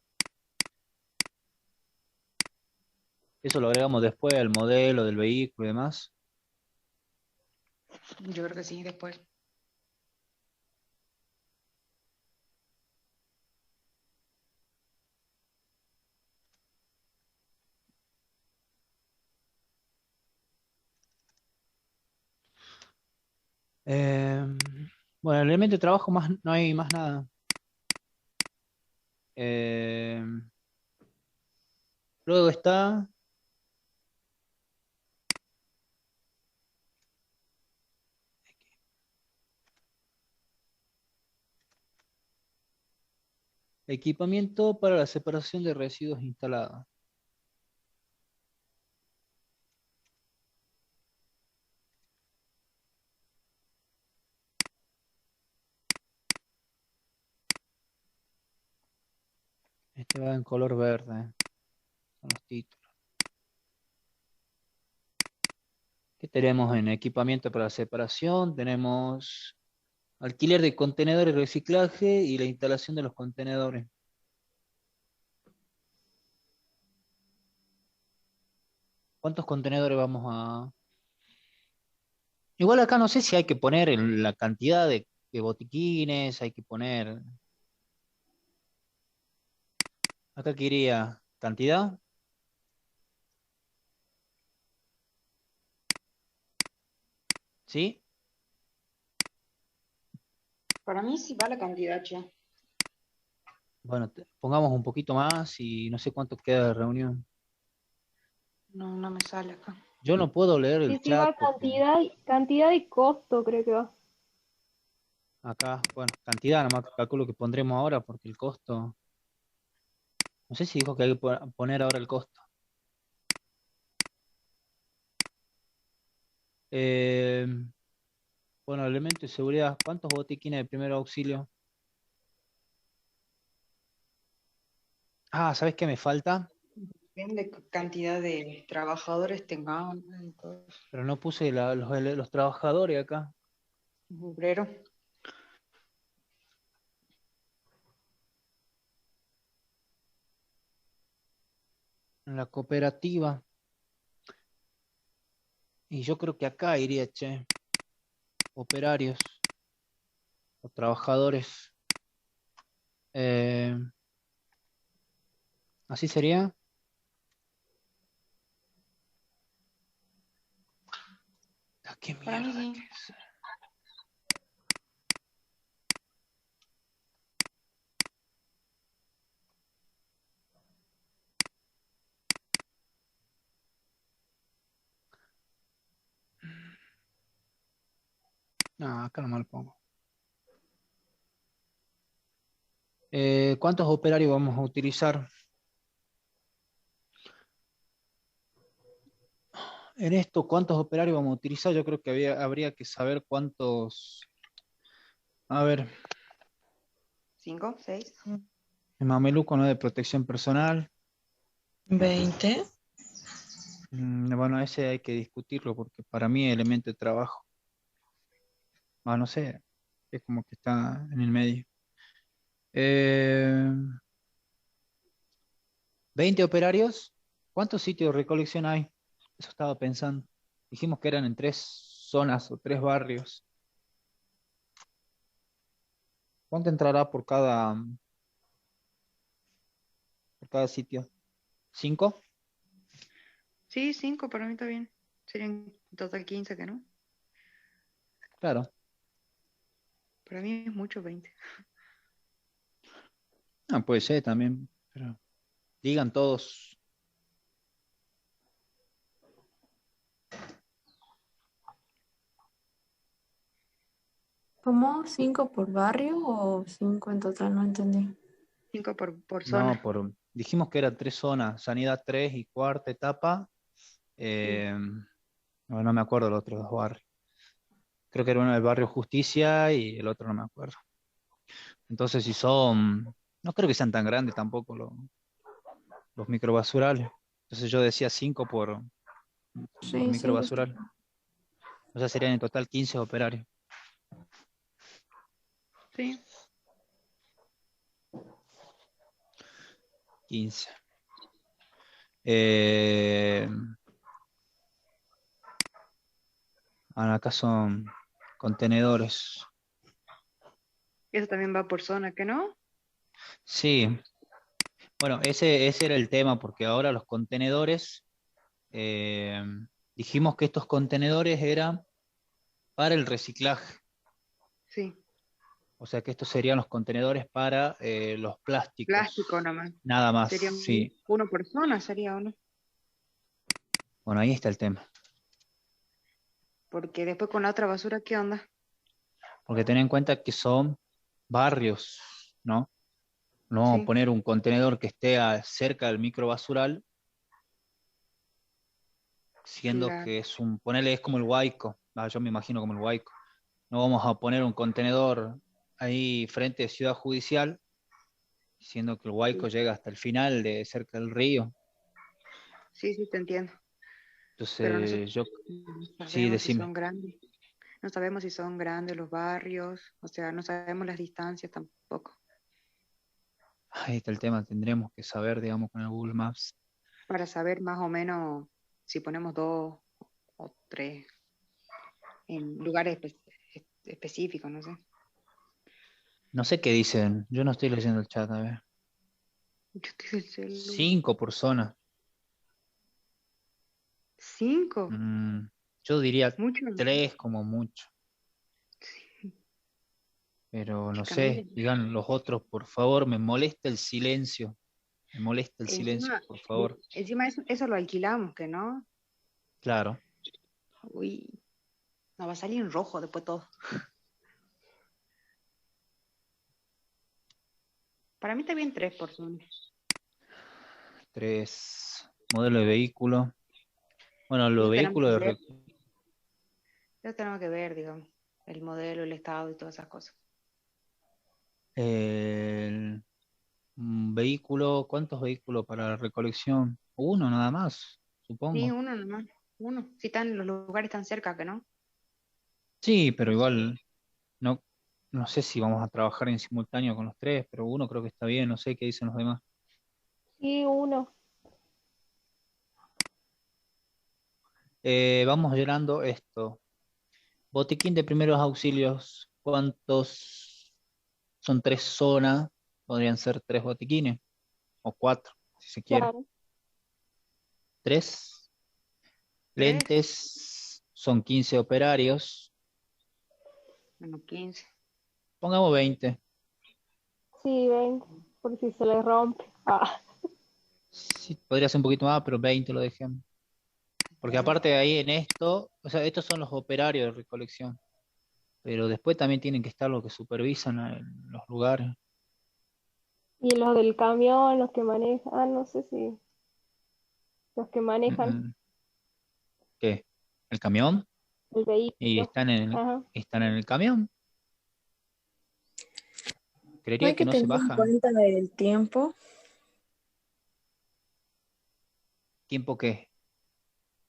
Eso lo agregamos después al modelo del vehículo y demás. Yo creo que sí, después. Eh, bueno, el elemento de trabajo más, no hay más nada. Eh, luego está equipamiento para la separación de residuos instalado. Este va en color verde. Son los títulos. ¿Qué tenemos en equipamiento para la separación? Tenemos alquiler de contenedores de reciclaje y la instalación de los contenedores. ¿Cuántos contenedores vamos a...? Igual acá no sé si hay que poner la cantidad de botiquines, hay que poner... Acá quería cantidad. ¿Sí? Para mí sí va la cantidad, che. Bueno, pongamos un poquito más y no sé cuánto queda de reunión. No, no me sale acá. Yo no puedo leer Sí, el sí, va chat porque cantidad y costo, creo que va. acá, bueno, cantidad nomás calculo que pondremos ahora porque el costo... No sé si dijo que hay que poner ahora el costo. Eh, bueno, elemento de seguridad. ¿Cuántos botiquines de primer auxilio? Ah, ¿sabes qué me falta? Depende de qué cantidad de trabajadores tengamos y todo eso. Pero no puse los trabajadores acá. Obrero. En la cooperativa. Y yo creo que acá iría, che. Operarios o trabajadores. Eh, ¿Así sería? Ah, ¿qué Para mí mierda sí. que es? No, acá no me lo pongo. ¿Cuántos operarios vamos a utilizar? En esto, ¿cuántos operarios vamos a utilizar? Yo creo que habría que saber cuántos. A ver, ¿5? ¿6? el mameluco, ¿no? De protección personal. 20. Bueno, ese hay que discutirlo porque para mí es elemento de trabajo. No sé, es como que está en el medio. 20 operarios. ¿Cuántos sitios de recolección hay? Eso estaba pensando. Dijimos que eran en 3 zonas o 3 barrios. ¿Cuánto entrará por cada sitio? ¿5? Sí, 5 para mí está bien. Serían en total 15, ¿que no? Claro. Para mí es mucho 20. Puede ser también, pero digan todos. ¿Cómo? ¿5 por barrio o 5 en total? No entendí. 5 por No, zona. dijimos que eran 3 zonas, sanidad 3 y cuarta etapa. No me acuerdo los otros 2 barrios. Creo que era uno del barrio Justicia y el otro no me acuerdo. Entonces, si son, no creo que sean tan grandes tampoco los microbasurales. Entonces yo decía 5 por Sí, microbasural. O sea, serían en total 15 operarios. Sí. 15. Acá son contenedores. Eso también va por zona, ¿que no? Sí. Bueno, ese era el tema, porque ahora los contenedores, dijimos que estos contenedores eran para el reciclaje. Sí. O sea que estos serían los contenedores para los plásticos. Plástico nomás. Nada más, Sería sí. uno por zona, sería uno. Bueno, ahí está el tema. Porque después con la otra basura, ¿qué onda? Porque ten en cuenta que son barrios, ¿no? No vamos a poner un contenedor que esté cerca del microbasural, siendo que es como el huaico. Yo me imagino como el huaico. No vamos a poner un contenedor ahí frente a Ciudad Judicial, siendo que el huaico llega hasta el final de cerca del río. Sí, te entiendo. Entonces, pero nosotros sí, no sabemos si decime. son grandes. No sabemos si son grandes los barrios, o sea, no sabemos las distancias tampoco. Ahí está el tema, tendremos que saber, digamos, con el Google Maps. Para saber más o menos si ponemos 2 o 3 en lugares específicos, no sé. No sé qué dicen, yo no estoy leyendo el chat, a ver. 5 por zona. 5. Yo diría ¿Mucho? 3 como mucho. Pero no sé, digan los otros, por favor, me molesta el silencio. Me molesta el silencio, por favor. Encima eso lo alquilamos, ¿que no? Claro. Uy, nos va a salir en rojo después todo. Para mí está bien 3 por zona. 3. Modelo de vehículo. Bueno, los vehículos de... Eso tenemos que ver, digamos, el modelo, el estado y todas esas cosas. Vehículo, ¿cuántos vehículos para la recolección? Uno nada más, supongo. Sí, uno nomás. Uno. Si están los lugares tan cerca, ¿que no? Sí, pero igual no sé si vamos a trabajar en simultáneo con los 3, pero uno creo que está bien, no sé qué dicen los demás. Sí, uno. Vamos llenando esto. Botiquín de primeros auxilios, ¿cuántos? Son 3 zonas, podrían ser 3 botiquines, o 4, si se quiere. Claro. 3. Lentes, son 15 operarios. Bueno, 15. Pongamos 20. Sí, 20, por si se le rompe. Sí, podría ser un poquito más, pero 20 lo dejemos. Porque aparte de ahí en esto, o sea, estos son los operarios de recolección. Pero después también tienen que estar los que supervisan en los lugares. Y los del camión, los que manejan, no sé si los que manejan ¿Qué? ¿El camión? el Y vehículo. están Ajá. en el camión. No Creería hay que que no se tener en bajan. cuenta el tiempo, ¿Tiempo qué?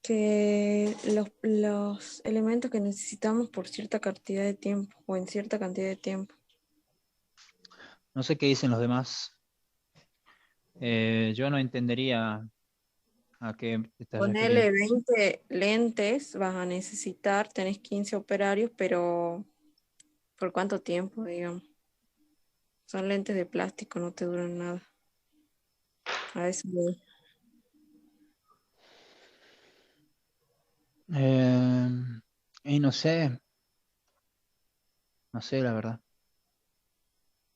que los elementos que necesitamos por cierta cantidad de tiempo o en cierta cantidad de tiempo. No sé qué dicen los demás. Yo no entendería a qué te estás Ponerle refiriendo. 20 lentes vas a necesitar, tenés 15 operarios, pero ¿por cuánto tiempo, digamos? Son lentes de plástico, no te duran nada. A eso voy. Y no sé la verdad.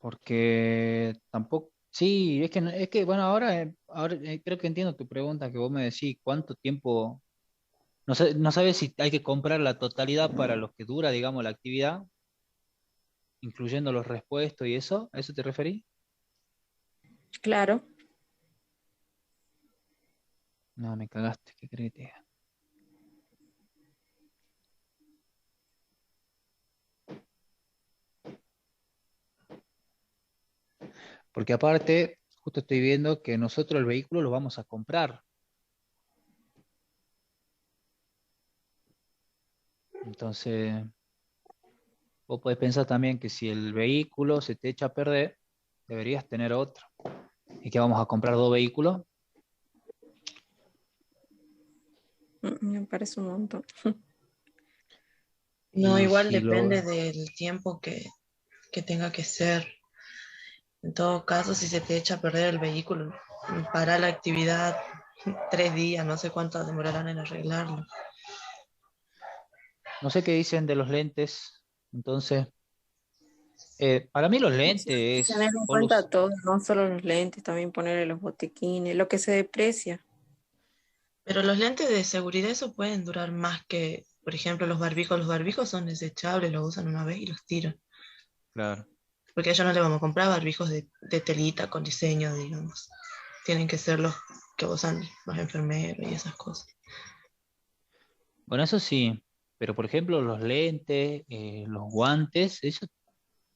Porque tampoco, sí, es que, es que bueno, ahora creo que entiendo tu pregunta que vos me decís, ¿cuánto tiempo? No sé, no sabes si hay que comprar la totalidad para los que dura, digamos, la actividad, incluyendo los repuestos y eso, ¿a eso te referís? Claro. No, me cagaste, ¿qué crees que te diga? Porque aparte, justo estoy viendo que nosotros el vehículo lo vamos a comprar. Entonces, vos podés pensar también que si el vehículo se te echa a perder, deberías tener otro. ¿Y que vamos a comprar dos vehículos? Me parece un montón. No, Y igual si lo... depende del tiempo que tenga que ser. En todo caso, si se te echa a perder el vehículo, para la actividad 3 días, no sé cuánto demorarán en arreglarlo. No sé qué dicen de los lentes. Entonces, para mí los Sí, hay que tener lentes, en vos los... cuenta todo, no solo los lentes, también ponerle los botiquines, lo que se deprecia. Pero los lentes de seguridad, eso pueden durar más que, por ejemplo, los barbijos. Los barbijos son desechables, los usan una vez y los tiran. Claro. Porque a ellos no le vamos a comprar barbijos de telita con diseño, digamos. Tienen que ser los que usan los enfermeros y esas cosas. Bueno, eso sí. Pero, por ejemplo, los lentes, los guantes, esos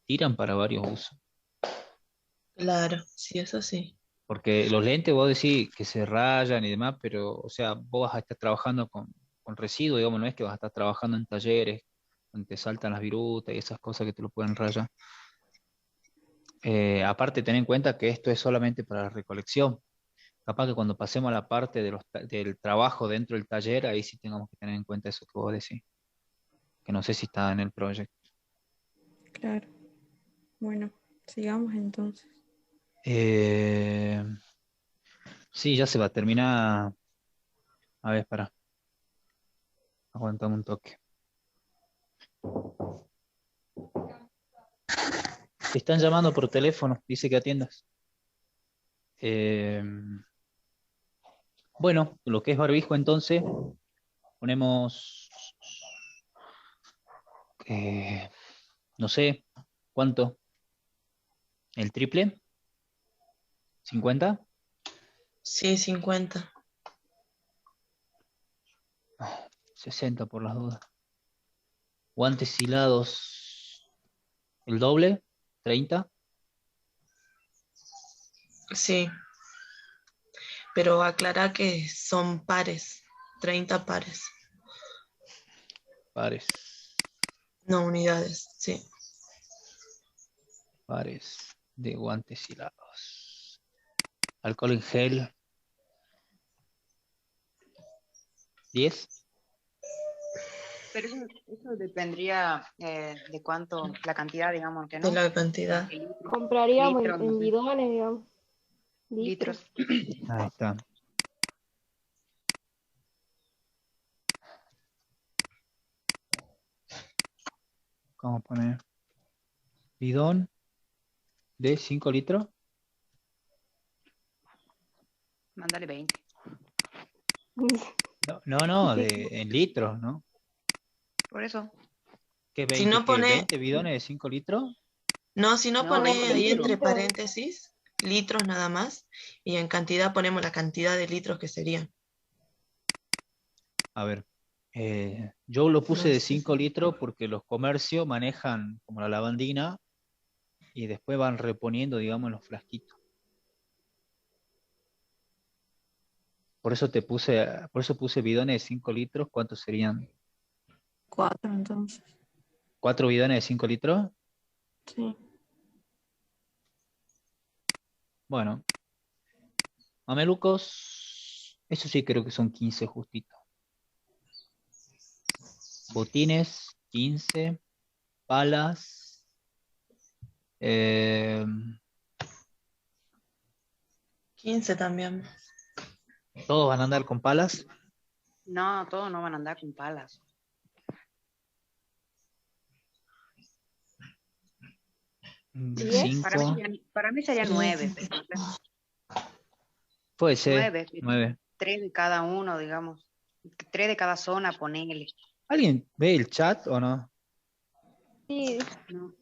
tiran para varios usos. Claro, sí, eso sí. Porque los lentes vos decís que se rayan y demás, pero, o sea, vos vas a estar trabajando con residuos, digamos, no es que vas a estar trabajando en talleres donde te saltan las virutas y esas cosas que te lo pueden rayar. Aparte, ten en cuenta que esto es solamente para la recolección. Capaz que cuando pasemos a la parte del trabajo dentro del taller, ahí sí tengamos que tener en cuenta eso que vos decís, que no sé si está en el proyecto. Claro. Bueno, sigamos entonces. Sí, ya se va a terminar. A ver, para. Aguantame un toque. Te están llamando por teléfono, dice que atiendas. Bueno, lo que es barbijo entonces, ponemos, no sé, ¿cuánto? ¿El triple? ¿50? Sí, 50. 60 por las dudas. Guantes hilados, ¿el doble? ¿30? Sí, pero aclara que son pares, 30 pares, Pares, no unidades, sí. pares de guantes hilados. Alcohol en gel, 10. Pero eso dependería de cuánto, la cantidad, digamos, que De no. la cantidad. Compraríamos Litros, no en sé. bidones, digamos. Litros. Ahí está. Vamos a poner bidón de 5 litros. Mándale 20. No, en litros, ¿no? Por eso. ¿Qué Si 20? no ¿Qué? pone, ¿20 bidones de 5 litros? no, si no No, pone 20 ahí litros. entre paréntesis litros nada más, y en cantidad ponemos la cantidad de litros que serían. A ver, yo lo puse No de sé 5 litros porque los comercios manejan como la lavandina y después van reponiendo, digamos, en los frasquitos. Por eso puse bidones de 5 litros. ¿Cuántos serían? 4 entonces. ¿4 bidones de 5 litros? Sí. Bueno, mamelucos, eso sí creo que son 15 justitos. Botines, 15. Palas. 15 también. ¿Todos van a andar con palas? No, todos no van a andar con palas. ¿10? 5. Para mí sería 9. Puede ser. 9. 9. 3 de cada uno, digamos. 3 de cada zona, ponele. ¿Alguien ve el chat o no? Sí, No.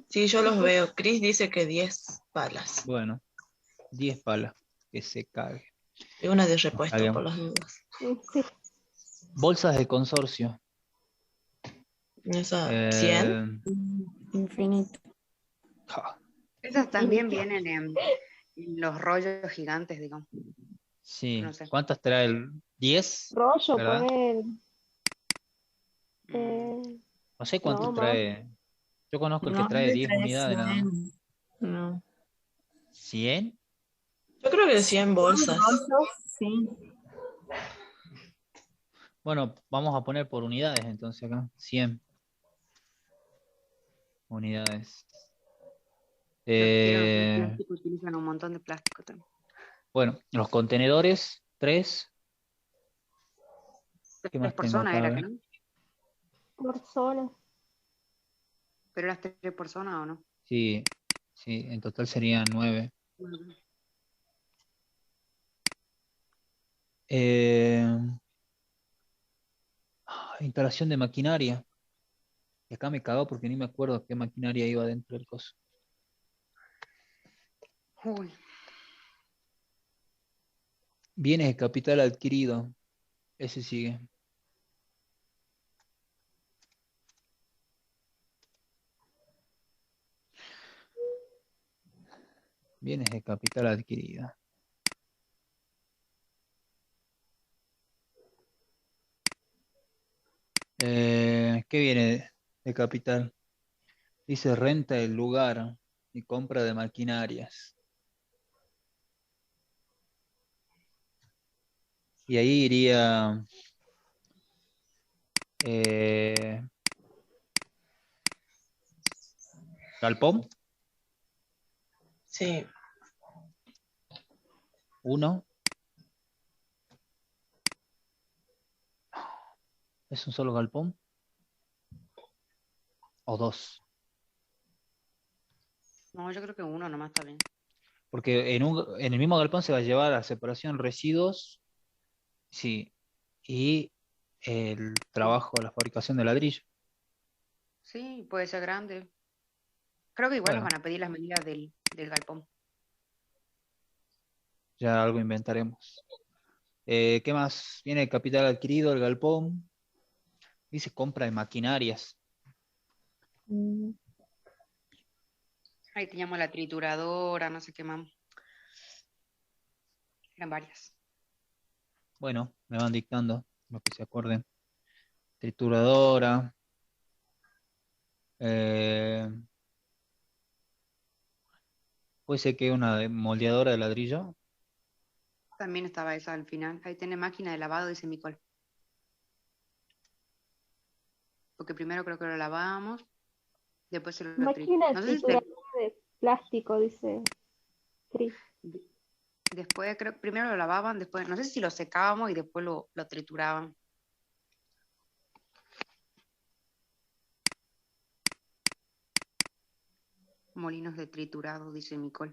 Sí, yo los veo. Chris dice que 10 palas. Bueno, 10 palas. Que se cague. Y una de repuesto Caguemos. por las dudas. sí. Bolsas de consorcio. Esa, 100. Infinito. Esas también vienen en los rollos gigantes, digamos. Sí. No sé. ¿Cuántas trae el 10? Rollo, ¿verdad? poner. No sé cuánto No, trae. Yo conozco el que No, trae 10 trae unidades nada más. 100. No. ¿100? Yo creo que 100 bolsas. Sí. Bueno, vamos a poner por unidades entonces acá. 100 unidades. Los plásticos utilizan un montón de plástico también. Bueno, los contenedores, 3. ¿Qué 3 más por tengo zona acá? A era, ver. que no. Por zona. ¿Pero eras 3 por zona o no? Sí, sí, en total serían 9. Instalación de maquinaria. Y acá me cagó porque ni me acuerdo qué maquinaria iba dentro del coso. Uy. Bienes de capital adquirido. Ese sigue. Bienes de capital adquirido. ¿Qué viene de capital? Dice renta del lugar y compra de maquinarias. Y ahí iría galpón. Sí. 1. ¿Es un solo galpón? ¿O 2? No, yo creo que 1 nomás está bien. Porque en el mismo galpón se va a llevar a separación residuos, sí, y el trabajo, la fabricación de ladrillo. Sí, puede ser grande. Creo que igual nos Bueno, van a pedir las medidas del galpón. ya algo inventaremos. ¿Qué más? Viene el capital adquirido, el galpón. Dice compra de maquinarias. Ahí teníamos la trituradora, no sé qué más. Eran varias. Bueno, me van dictando lo que se acuerden. Trituradora. Puede ser que una moldeadora de ladrillo. También estaba esa al final. Ahí tiene máquina de lavado de semicol. Porque primero creo que lo lavábamos, después se lo Máquina no sé si trituradora de plástico, dice Cris. después creo primero lo lavaban, después no sé si lo secábamos y después lo trituraban. Molinos de triturado, dice Nicole.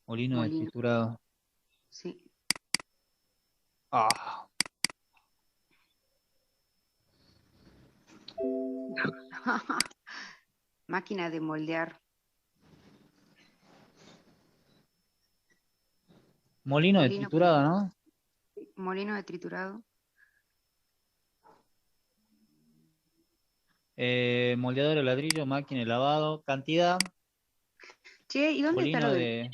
Molino de triturado. Sí. Ah. máquina de moldear. Molino de triturado, ¿no? Molino de triturado. Moldeador de ladrillo, máquina de lavado, cantidad. Che, ¿y dónde está molino lo de...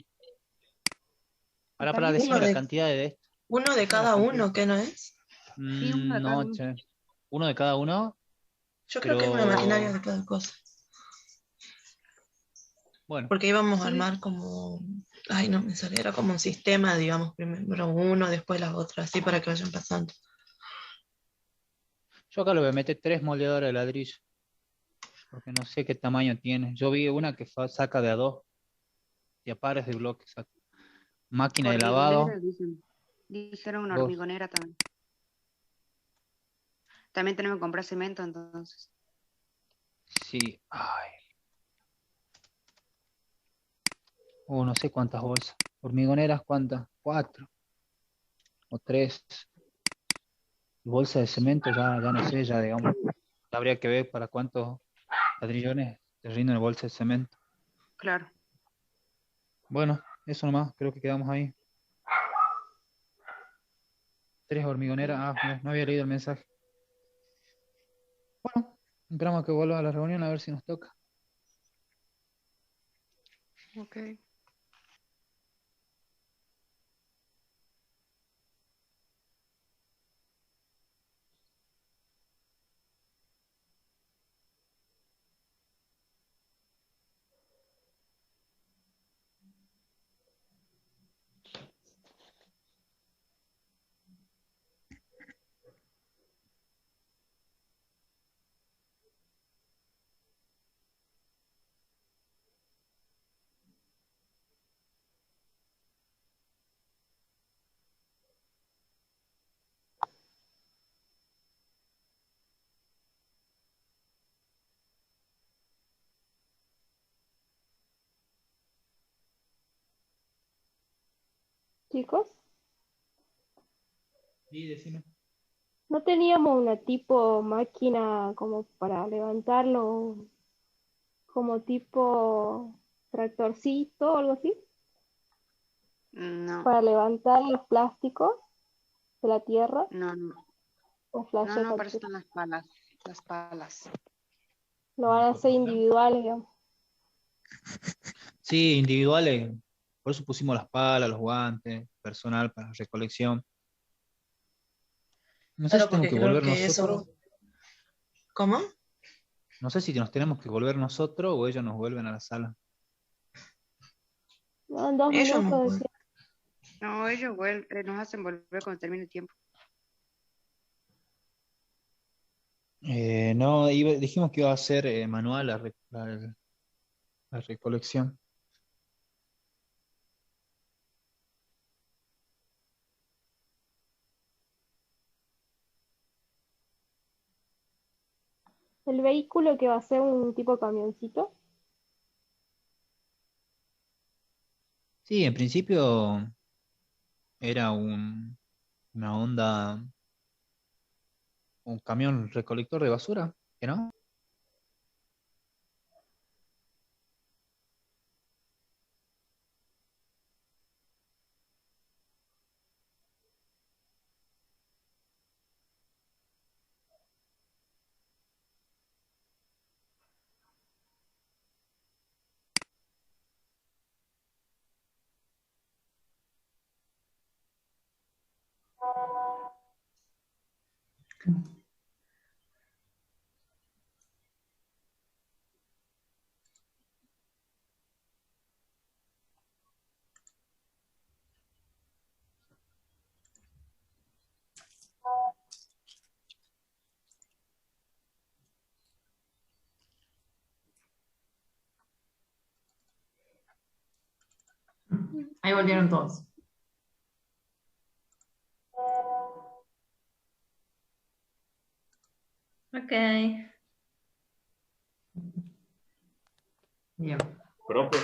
Para También decirme Uno la de, cantidad de esto. uno de cada uno, ¿qué no es? Sí, uno de cada No, uno. che. ¿Uno de cada uno? Yo creo que es una Pero... maquinaria de cada cosa. Bueno, Porque íbamos a Sí. armar como, ay, no me sale, era como un sistema, digamos, primero uno, después la otra, así para que vayan pasando. yo acá le voy a meter 3 moldeadores de ladrillo. Porque no sé qué tamaño tiene. Yo vi una que saca de a 2. Y a pares de bloques saca. Máquina de lavado. Hormigonera, dijeron una 2. hormigonera también. También tenemos que comprar cemento, entonces. Sí. Ay. No sé cuántas bolsas. Hormigoneras, ¿cuántas? 4. O 3. Bolsa de cemento, ya no sé, ya digamos. Habría que ver para cuántos ladrillones te rinde una bolsa de cemento. Claro. Bueno, eso nomás, creo que quedamos ahí. 3 hormigoneras. No había leído el mensaje. Bueno, esperamos que vuelva a la reunión a ver si nos toca. Ok. Chicos, Sí, decime. ¿no teníamos una tipo máquina como para levantarlo, como tipo tractorcito o algo así? No, Para levantar los plásticos de la tierra no, no. o No, para eso flasheta. están las palas. Las palas. Lo van a hacer individuales, digamos. Sí, individuales. Por eso pusimos las palas, los guantes, personal para recolección. No sé Claro, si tenemos porque que creo volver que nosotros. eso... ¿Cómo? No sé si nos tenemos que volver nosotros o ellos nos vuelven a la sala. No, en 2 Ellos no minutos pueden. decía. No, ellos nos hacen volver cuando termine el tiempo. No, dijimos que iba a ser manual la recolección. El vehículo que va a ser un tipo camioncito. Sí, en principio era una onda, un camión recolector de basura, ¿que no? Ahí volvieron todos. Ok. Bien. Profe,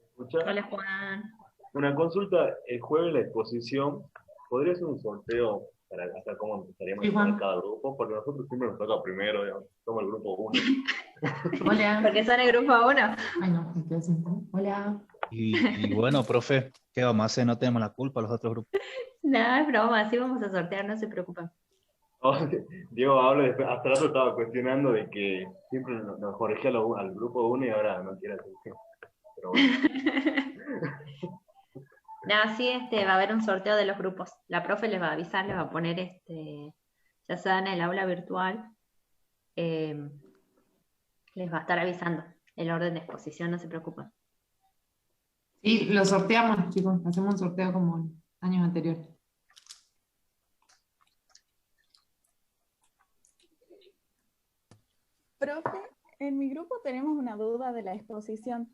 ¿escucha? Hola, Juan. Una consulta, el jueves la exposición, ¿podría ser un sorteo hasta cómo empezaríamos a llamar cada grupo, porque nosotros siempre nos toca primero, digamos, somos el grupo 1. Hola. Porque son el grupo 1. Ay, no, me quedé sin... Hola. Y bueno, profe, ¿qué vamos a hacer? No tenemos la culpa los otros grupos. No, es broma, así vamos a sortear, no se preocupen. Oh, Diego habla, hasta rato estaba cuestionando de que siempre nos corregía al grupo 1 y ahora no quiere hacer eso. Pero bueno. No, sí, va a haber un sorteo de los grupos. La profe les va a avisar, les va a poner, ya sea en el aula virtual, les va a estar avisando el orden de exposición, no se preocupen. Sí, lo sorteamos, chicos, hacemos un sorteo como en años anteriores. Profe, en mi grupo tenemos una duda de la exposición.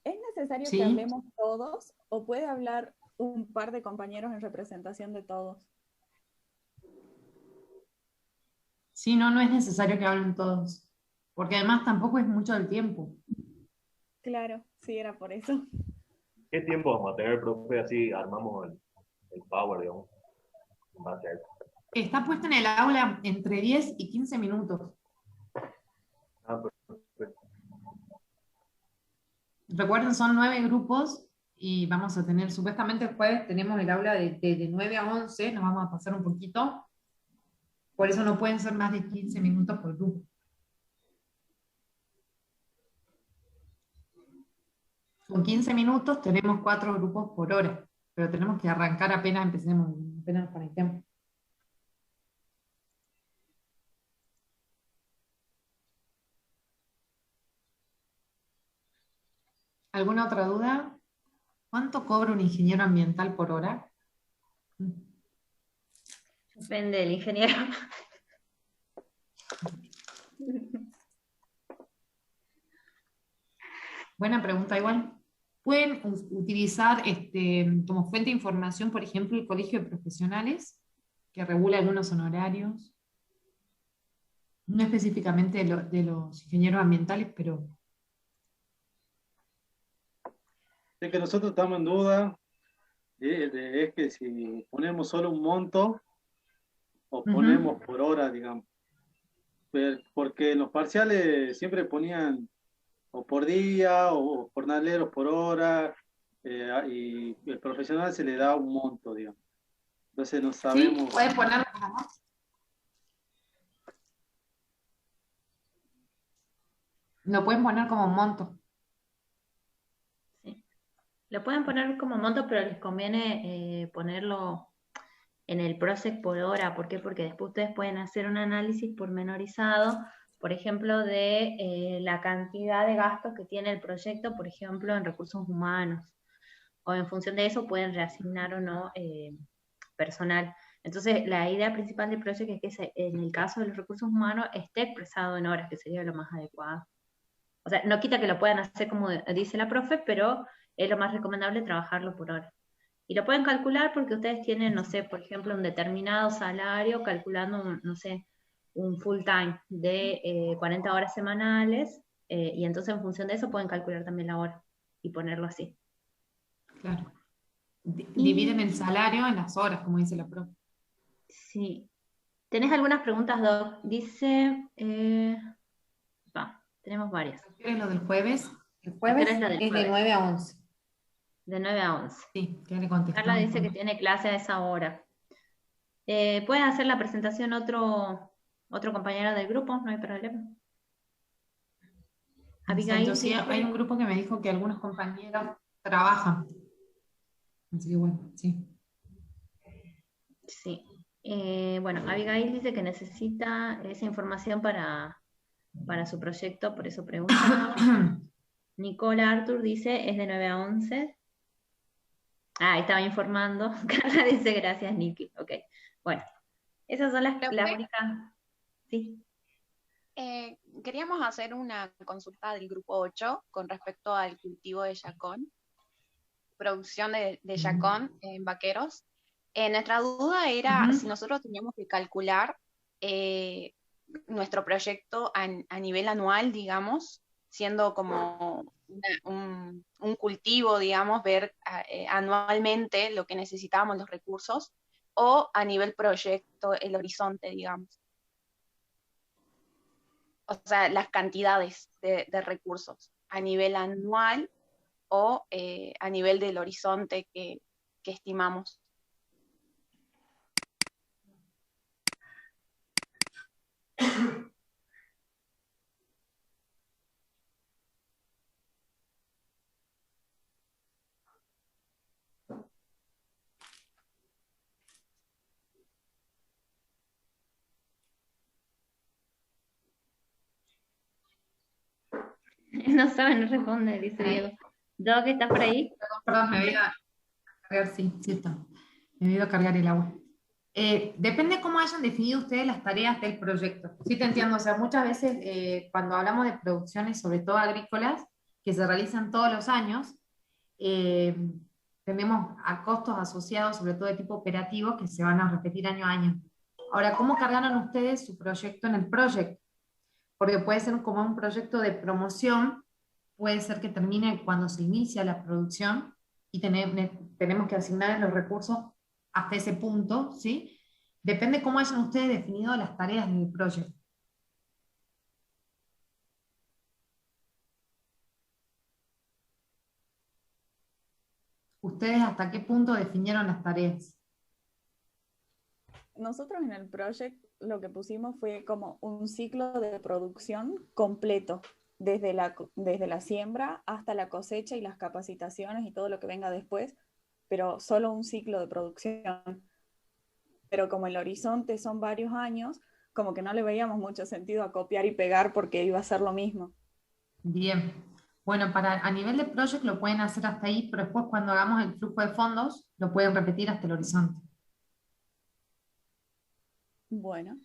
¿Es necesario Sí. que hablemos todos o puede hablar un par de compañeros en representación de todos? Sí, no es necesario que hablen todos, porque además tampoco es mucho del tiempo. Claro, sí, era por eso. ¿Qué tiempo vamos a tener, profe? Así armamos el power, digamos, en base a eso. Está puesto en el aula entre 10 y 15 minutos. Ah, perfecto. Recuerden, son 9 grupos y vamos a tener, supuestamente el jueves tenemos el aula de 9 a 11, nos vamos a pasar un poquito. Por eso no pueden ser más de 15 minutos por grupo. Con 15 minutos tenemos 4 grupos por hora, pero tenemos que arrancar apenas empecemos, apenas nos conectemos. ¿Alguna otra duda? ¿Cuánto cobra un ingeniero ambiental por hora? Depende del ingeniero. Buena pregunta, igual. Pueden utilizar como fuente de información, por ejemplo, el Colegio de Profesionales, que regula algunos honorarios. No específicamente de los ingenieros ambientales, pero... De que nosotros estamos en duda es que si ponemos solo un monto o ponemos por hora, digamos. Porque en los parciales siempre ponían o por día o jornaleros por hora, y el profesional se le da un monto, digamos. Entonces no sabemos. Sí, pueden ponerlo como monto. Lo pueden poner como monto. Lo pueden poner como monto, pero les conviene ponerlo en el PROSEC por hora. ¿Por qué? Porque después ustedes pueden hacer un análisis pormenorizado, por ejemplo, de la cantidad de gastos que tiene el proyecto, por ejemplo, en recursos humanos. O en función de eso pueden reasignar o no personal. Entonces, la idea principal del proyecto es que en el caso de los recursos humanos esté expresado en horas, que sería lo más adecuado. O sea, no quita que lo puedan hacer como dice la profe, pero es lo más recomendable trabajarlo por hora. Y lo pueden calcular porque ustedes tienen, no sé, por ejemplo, un determinado salario, calculando, no sé, un full time de 40 horas semanales, y entonces en función de eso pueden calcular también la hora y ponerlo así. Claro. Dividen el salario en las horas, como dice la profe. Sí. ¿Tenés algunas preguntas, Doc? Dice... tenemos varias. ¿Qué es lo del jueves? El jueves es de 9 a 11. De 9 a 11. Sí, ya le contesté. Carla dice que tiene clase a esa hora. ¿Puede hacer la presentación otro compañero del grupo? No hay problema. Abigail, sí, hay un grupo que me dijo que algunos compañeros trabajan. Así que bueno, sí. Sí. Bueno, Abigail dice que necesita esa información para su proyecto, por eso pregunta. Nicola Arthur dice, es de 9 a 11. Ahí estaba informando. Carla dice, gracias, Niki. Ok, bueno. Esas son las únicas. Sí. Queríamos hacer una consulta del grupo 8 con respecto al cultivo de yacón, producción de yacón en vaqueros. Nuestra duda era si nosotros teníamos que calcular nuestro proyecto a nivel anual, digamos, siendo como un cultivo, digamos, ver anualmente lo que necesitábamos, los recursos, o a nivel proyecto, el horizonte, digamos. O sea, las cantidades de recursos a nivel anual o a nivel del horizonte que estimamos. No sabe, no responde, dice Diego. ¿Doc, estás por ahí? Perdón, me voy a cargar, sí está. Me voy a cargar el agua. Depende cómo hayan definido ustedes las tareas del proyecto. Sí te entiendo, o sea, muchas veces cuando hablamos de producciones, sobre todo agrícolas, que se realizan todos los años, tenemos a costos asociados, sobre todo de tipo operativo, que se van a repetir año a año. Ahora, ¿cómo cargaron ustedes su proyecto en el proyecto? Porque puede ser como un proyecto de promoción, puede ser que termine cuando se inicia la producción y tenemos que asignar los recursos hasta ese punto, ¿sí? Depende cómo hayan ustedes definido las tareas del proyecto. ¿Ustedes hasta qué punto definieron las tareas? Nosotros en el proyecto lo que pusimos fue como un ciclo de producción completo, desde la siembra hasta la cosecha y las capacitaciones y todo lo que venga después, pero solo un ciclo de producción. Pero como el horizonte son varios años, como que no le veíamos mucho sentido a copiar y pegar porque iba a ser lo mismo. Bien. Bueno, a nivel de proyecto lo pueden hacer hasta ahí, pero después cuando hagamos el flujo de fondos, lo pueden repetir hasta el horizonte. Bueno.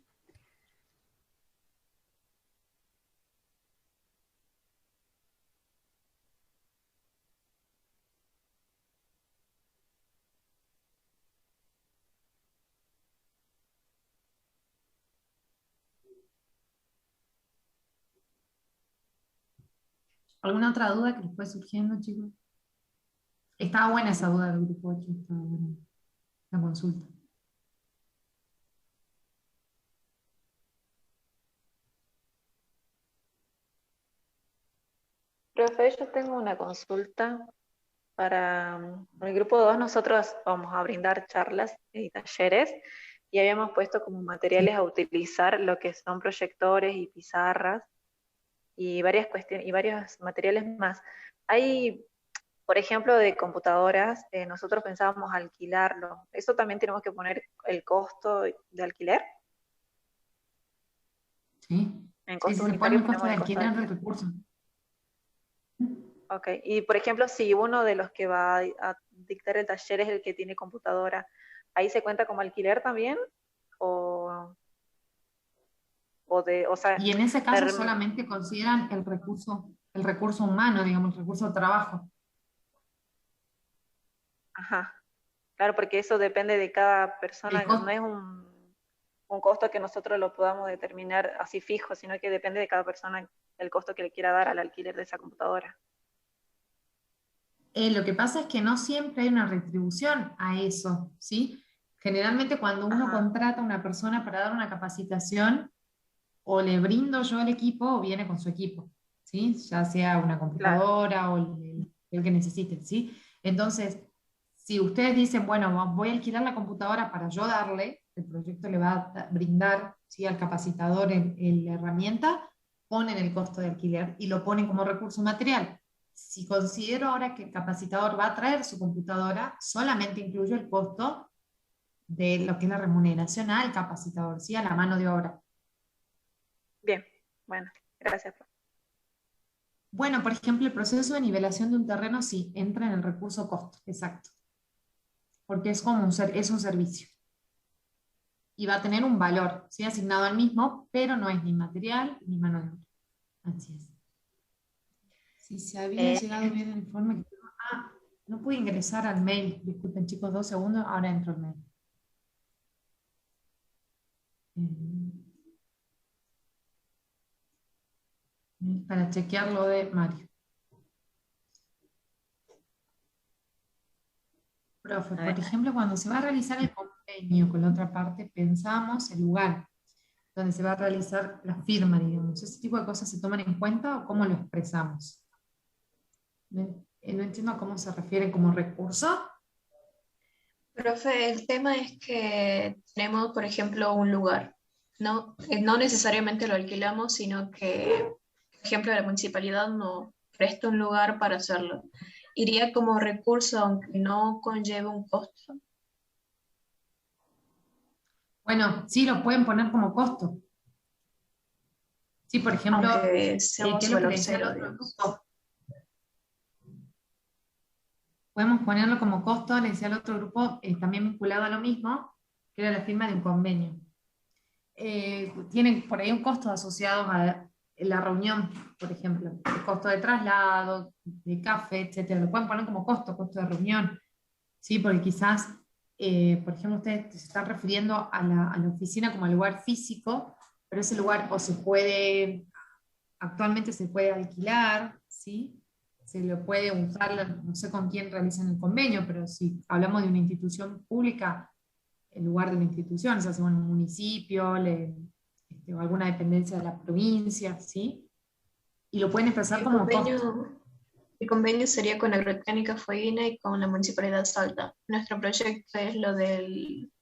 ¿Alguna otra duda que les fue surgiendo, chicos? Estaba buena esa duda del grupo 8, estaba buena la consulta. Profe, yo tengo una consulta para el grupo 2. Nosotros vamos a brindar charlas y talleres y habíamos puesto como materiales a utilizar lo que son proyectores y pizarras y varias cuestiones y varios materiales más. Hay, por ejemplo, de computadoras, nosotros pensábamos alquilarlo. ¿Eso también tenemos que poner el costo de alquiler? Sí. En Sí, costo se pone unitario el costo ponemos de el costo de alquiler del alquiler. recurso. Ok, y por ejemplo, si uno de los que va a dictar el taller es el que tiene computadora, ¿ahí se cuenta como alquiler también? O sea, Y en ese caso solamente consideran el recurso humano, digamos, el recurso de trabajo. Ajá, claro, porque eso depende de cada persona, no es un costo que nosotros lo podamos determinar así fijo, sino que depende de cada persona el costo que le quiera dar al alquiler de esa computadora. Lo que pasa es que no siempre hay una retribución a eso, ¿sí? Generalmente cuando uno contrata a una persona para dar una capacitación, o le brindo yo el equipo o viene con su equipo, ¿sí? Ya sea una computadora o el que necesiten, ¿sí? Entonces, si ustedes dicen, bueno, voy a alquilar la computadora para yo darle, el proyecto le va a brindar, ¿sí?, al capacitador la herramienta, ponen el costo de alquiler y lo ponen como recurso material. Si considero ahora que el capacitador va a traer su computadora, solamente incluyo el costo de lo que es la remuneración al capacitador, ¿sí?, a la mano de obra. Bien, bueno, gracias. Bueno, por ejemplo, el proceso de nivelación de un terreno sí entra en el recurso costo, exacto. Porque es como es un servicio. Y va a tener un valor, ¿sí?, asignado al mismo, pero no es ni material ni mano de obra. Así es. Si se había llegado bien el informe. No pude ingresar al mail. Disculpen, chicos, 2 segundos, ahora entro al mail. Para chequear lo de Mario. Profe, por ejemplo, cuando se va a realizar convenio con la otra parte, pensamos el lugar donde se va a realizar la firma, digamos. ¿Ese tipo de cosas se toman en cuenta o cómo lo expresamos? No entiendo a cómo se refiere como recurso. Profe, el tema es que tenemos, por ejemplo, un lugar, ¿no? No necesariamente lo alquilamos, sino que, por ejemplo, la municipalidad nos presta un lugar para hacerlo. ¿Iría como recurso aunque no conlleve un costo? Bueno, sí, lo pueden poner como costo. Sí, por ejemplo, Aunque sea ¿qué es su lo que valor le decía al cero, otro digamos. grupo? Podemos ponerlo como costo, le decía al otro grupo, también vinculado a lo mismo, que era la firma de un convenio. Tienen por ahí un costo asociado a la reunión, por ejemplo, el costo de traslado, de café, etcétera. Lo pueden poner como costo de reunión, ¿sí? Porque quizás, por ejemplo, ustedes se están refiriendo a la oficina como al lugar físico, pero ese lugar o actualmente se puede alquilar, ¿sí? Se lo puede usar, no sé con quién realizan el convenio, pero si hablamos de una institución pública, el lugar de la institución, se hace en un municipio, o alguna dependencia de la provincia, ¿sí? Y lo pueden expresar como costo. El convenio sería con Agrotécnica Fueguina y con la Municipalidad de Salta. Nuestro proyecto es lo del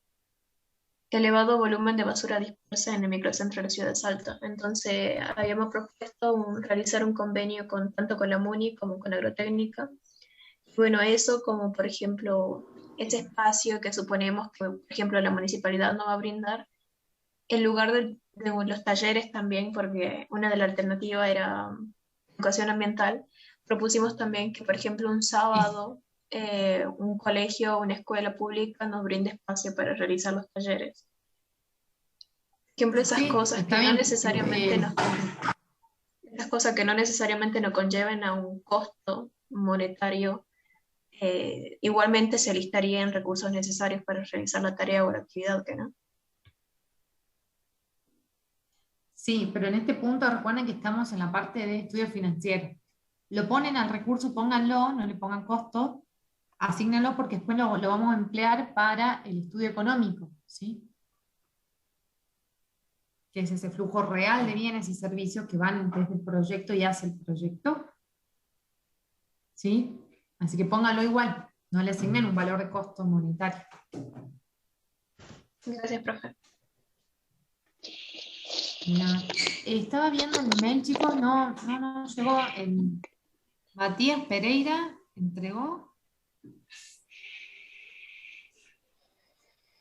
elevado volumen de basura dispersa en el microcentro de la ciudad de Salta. Entonces, habíamos propuesto realizar un convenio tanto con la MUNI como con Agrotécnica. Bueno, eso como, por ejemplo, ese espacio que suponemos que, por ejemplo, la municipalidad no va a brindar, en lugar de los talleres también, porque una de las alternativas era educación ambiental, propusimos también que, por ejemplo, un sábado un colegio o una escuela pública nos brinde espacio para realizar los talleres. Por ejemplo, esas cosas que no necesariamente esas cosas que no necesariamente nos conlleven a un costo monetario, igualmente se listarían recursos necesarios para realizar la tarea o la actividad, ¿que no? Sí, pero en este punto recuerden que estamos en la parte de estudio financiero. Lo ponen al recurso, pónganlo, no le pongan costo, asígnalo porque después lo vamos a emplear para el estudio económico, ¿sí? Que es ese flujo real de bienes y servicios que van desde el proyecto y hacia el proyecto, ¿sí? Así que pónganlo igual, no le asignen un valor de costo monetario. Gracias, profe. Estaba viendo el mail, chicos, no llegó. Matías Pereira entregó.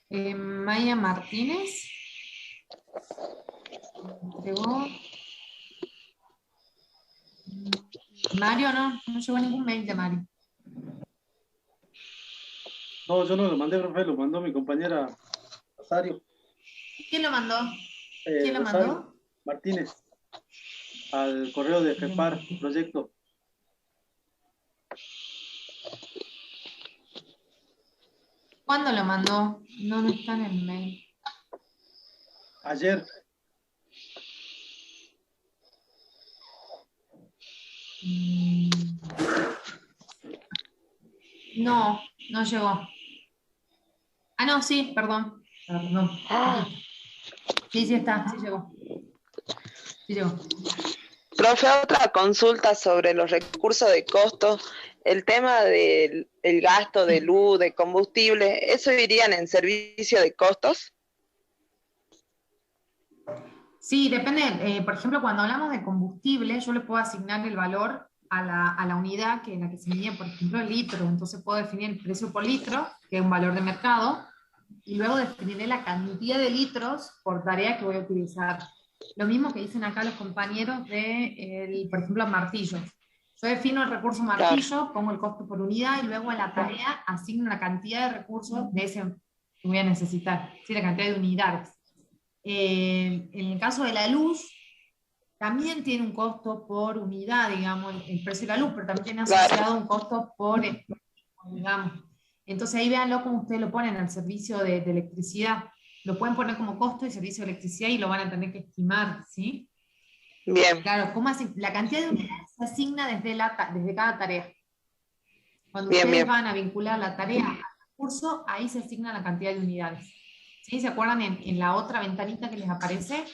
Maya Martínez entregó. Mario no llegó ningún mail de Mario. No, yo no lo mandé, profe, lo mandó mi compañera Rosario. ¿Quién lo mandó? ¿Quién lo mandó? Martínez, al correo de FEPAR, proyecto. ¿Cuándo lo mandó? No está en el mail. Ayer. No llegó. Ah, no, sí, perdón. Sí está, sí llegó. Sí llegó. Profe, otra consulta sobre los recursos de costo. El tema del gasto de luz, de combustible, ¿eso irían en servicio de costos? Sí, depende. Por ejemplo, cuando hablamos de combustible, yo le puedo asignar el valor a la unidad en la que se mide, por ejemplo, el litro. Entonces puedo definir el precio por litro, que es un valor de mercado, y luego definiré la cantidad de litros por tarea que voy a utilizar. Lo mismo que dicen acá los compañeros de, por ejemplo, martillos. Yo defino el recurso martillo, pongo el costo por unidad y luego a la tarea asigno la cantidad de recursos de ese que voy a necesitar, ¿sí? La cantidad de unidades. En el caso de la luz, también tiene un costo por unidad, digamos, el precio de la luz, pero también tiene asociado un costo por, digamos. Entonces ahí véanlo como ustedes lo ponen al servicio de electricidad. Lo pueden poner como costo de servicio de electricidad y lo van a tener que estimar, ¿sí? Bien. Claro, la cantidad de unidades se asigna desde cada tarea. Cuando bien, ustedes bien. van a vincular la tarea curso, ahí se asigna la cantidad de unidades. ¿Sí? ¿Se acuerdan en la otra ventanita que les aparece?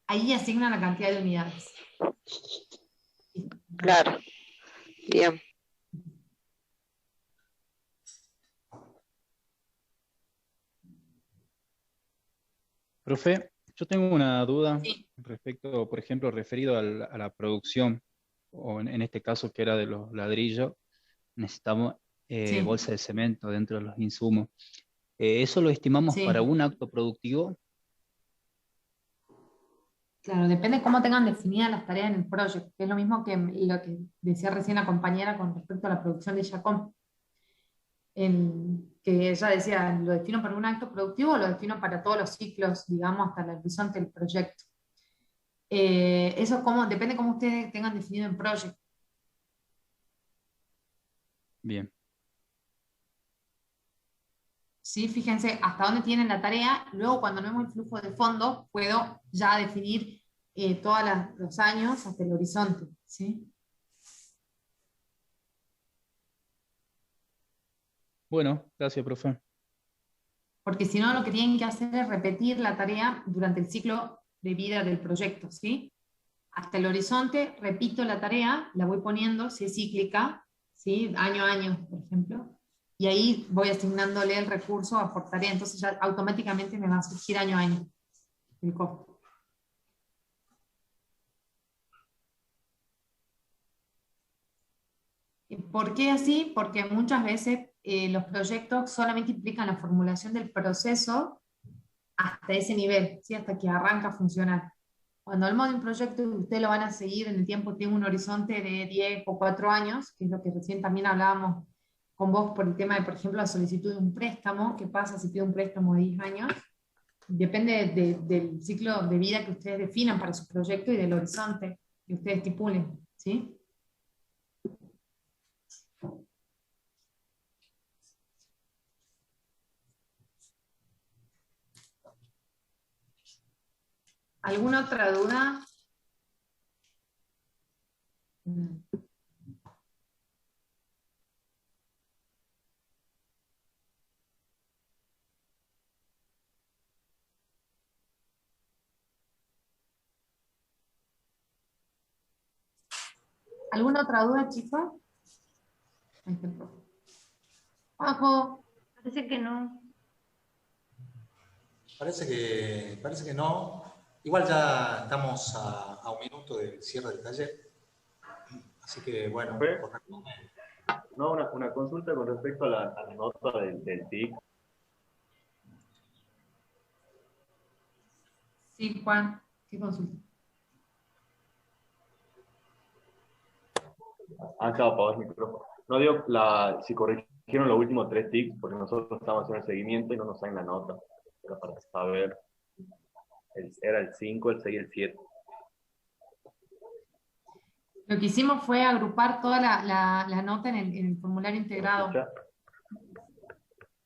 Ahí asignan la cantidad de unidades. Claro, bien. Profe, yo tengo una duda respecto, por ejemplo, referido a la producción, o en este caso que era de los ladrillos, necesitamos bolsa de cemento dentro de los insumos. ¿Eso lo estimamos para un acto productivo? Claro, depende de cómo tengan definidas las tareas en el proyecto, que es lo mismo que lo que decía recién la compañera con respecto a la producción de Jacom. Que ella decía, ¿lo defino para un acto productivo o lo defino para todos los ciclos, digamos, hasta el horizonte del proyecto? Eso depende de cómo ustedes tengan definido en proyecto. Bien. ¿Sí? Fíjense hasta dónde tienen la tarea, luego cuando no vemos el flujo de fondo, puedo ya definir todos los años hasta el horizonte. ¿Sí? Bueno, gracias, profe. Porque si no, lo que tienen que hacer es repetir la tarea durante el ciclo de vida del proyecto, ¿sí? Hasta el horizonte, repito la tarea, la voy poniendo, si es cíclica, ¿sí? Año a año, por ejemplo, y ahí voy asignándole el recurso a por tarea, entonces ya automáticamente me va a surgir año a año el costo. ¿Por qué así? Porque muchas veces los proyectos solamente implican la formulación del proceso hasta ese nivel, ¿sí? Hasta que arranca a funcionar. Cuando hablamos de un proyecto, ustedes lo van a seguir en el tiempo, tiene un horizonte de 10 o 4 años, que es lo que recién también hablábamos con vos por el tema de, por ejemplo, la solicitud de un préstamo. ¿Qué pasa si pido un préstamo de 10 años? Depende del ciclo de vida que ustedes definan para su proyecto y del horizonte que ustedes estipulen, ¿sí? ¿Alguna otra duda? ¿Alguna otra duda, chicos? Juanjo, parece que no. Parece que no. Igual ya estamos a un minuto del cierre del taller. Así que, bueno. No, una consulta con respecto a la nota del TIC. Sí, Juan, ¿qué consulta? Estaba apagado el micrófono. No digo si corrigieron los últimos 3 TICs, porque nosotros estamos haciendo el seguimiento y no nos salen la nota. Era para saber. Era el 5, el 6 y el 7. Lo que hicimos fue agrupar toda la nota en el formulario integrado.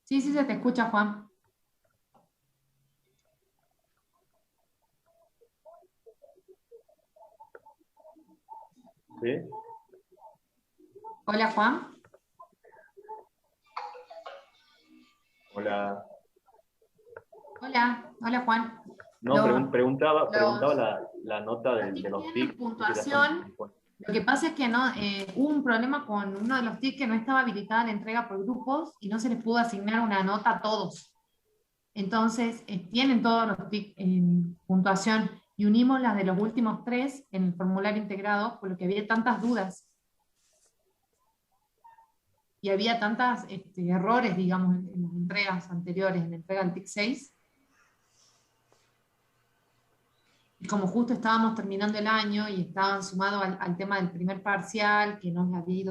Sí, se te escucha, Juan. ¿Sí? Hola, Juan. Hola. Hola, Juan. No, preguntaba la nota de los TIC. Puntuación. Lo que pasa es que no, hubo un problema con uno de los TIC que no estaba habilitada la entrega por grupos y no se les pudo asignar una nota a todos. Entonces, tienen todos los TIC en puntuación y unimos las de los últimos 3 en el formulario integrado, por lo que había tantas dudas. Y había tantos errores, digamos, en las entregas anteriores, en la entrega del TIC 6. Y como justo estábamos terminando el año y estaban sumados al tema del primer parcial, que no había ido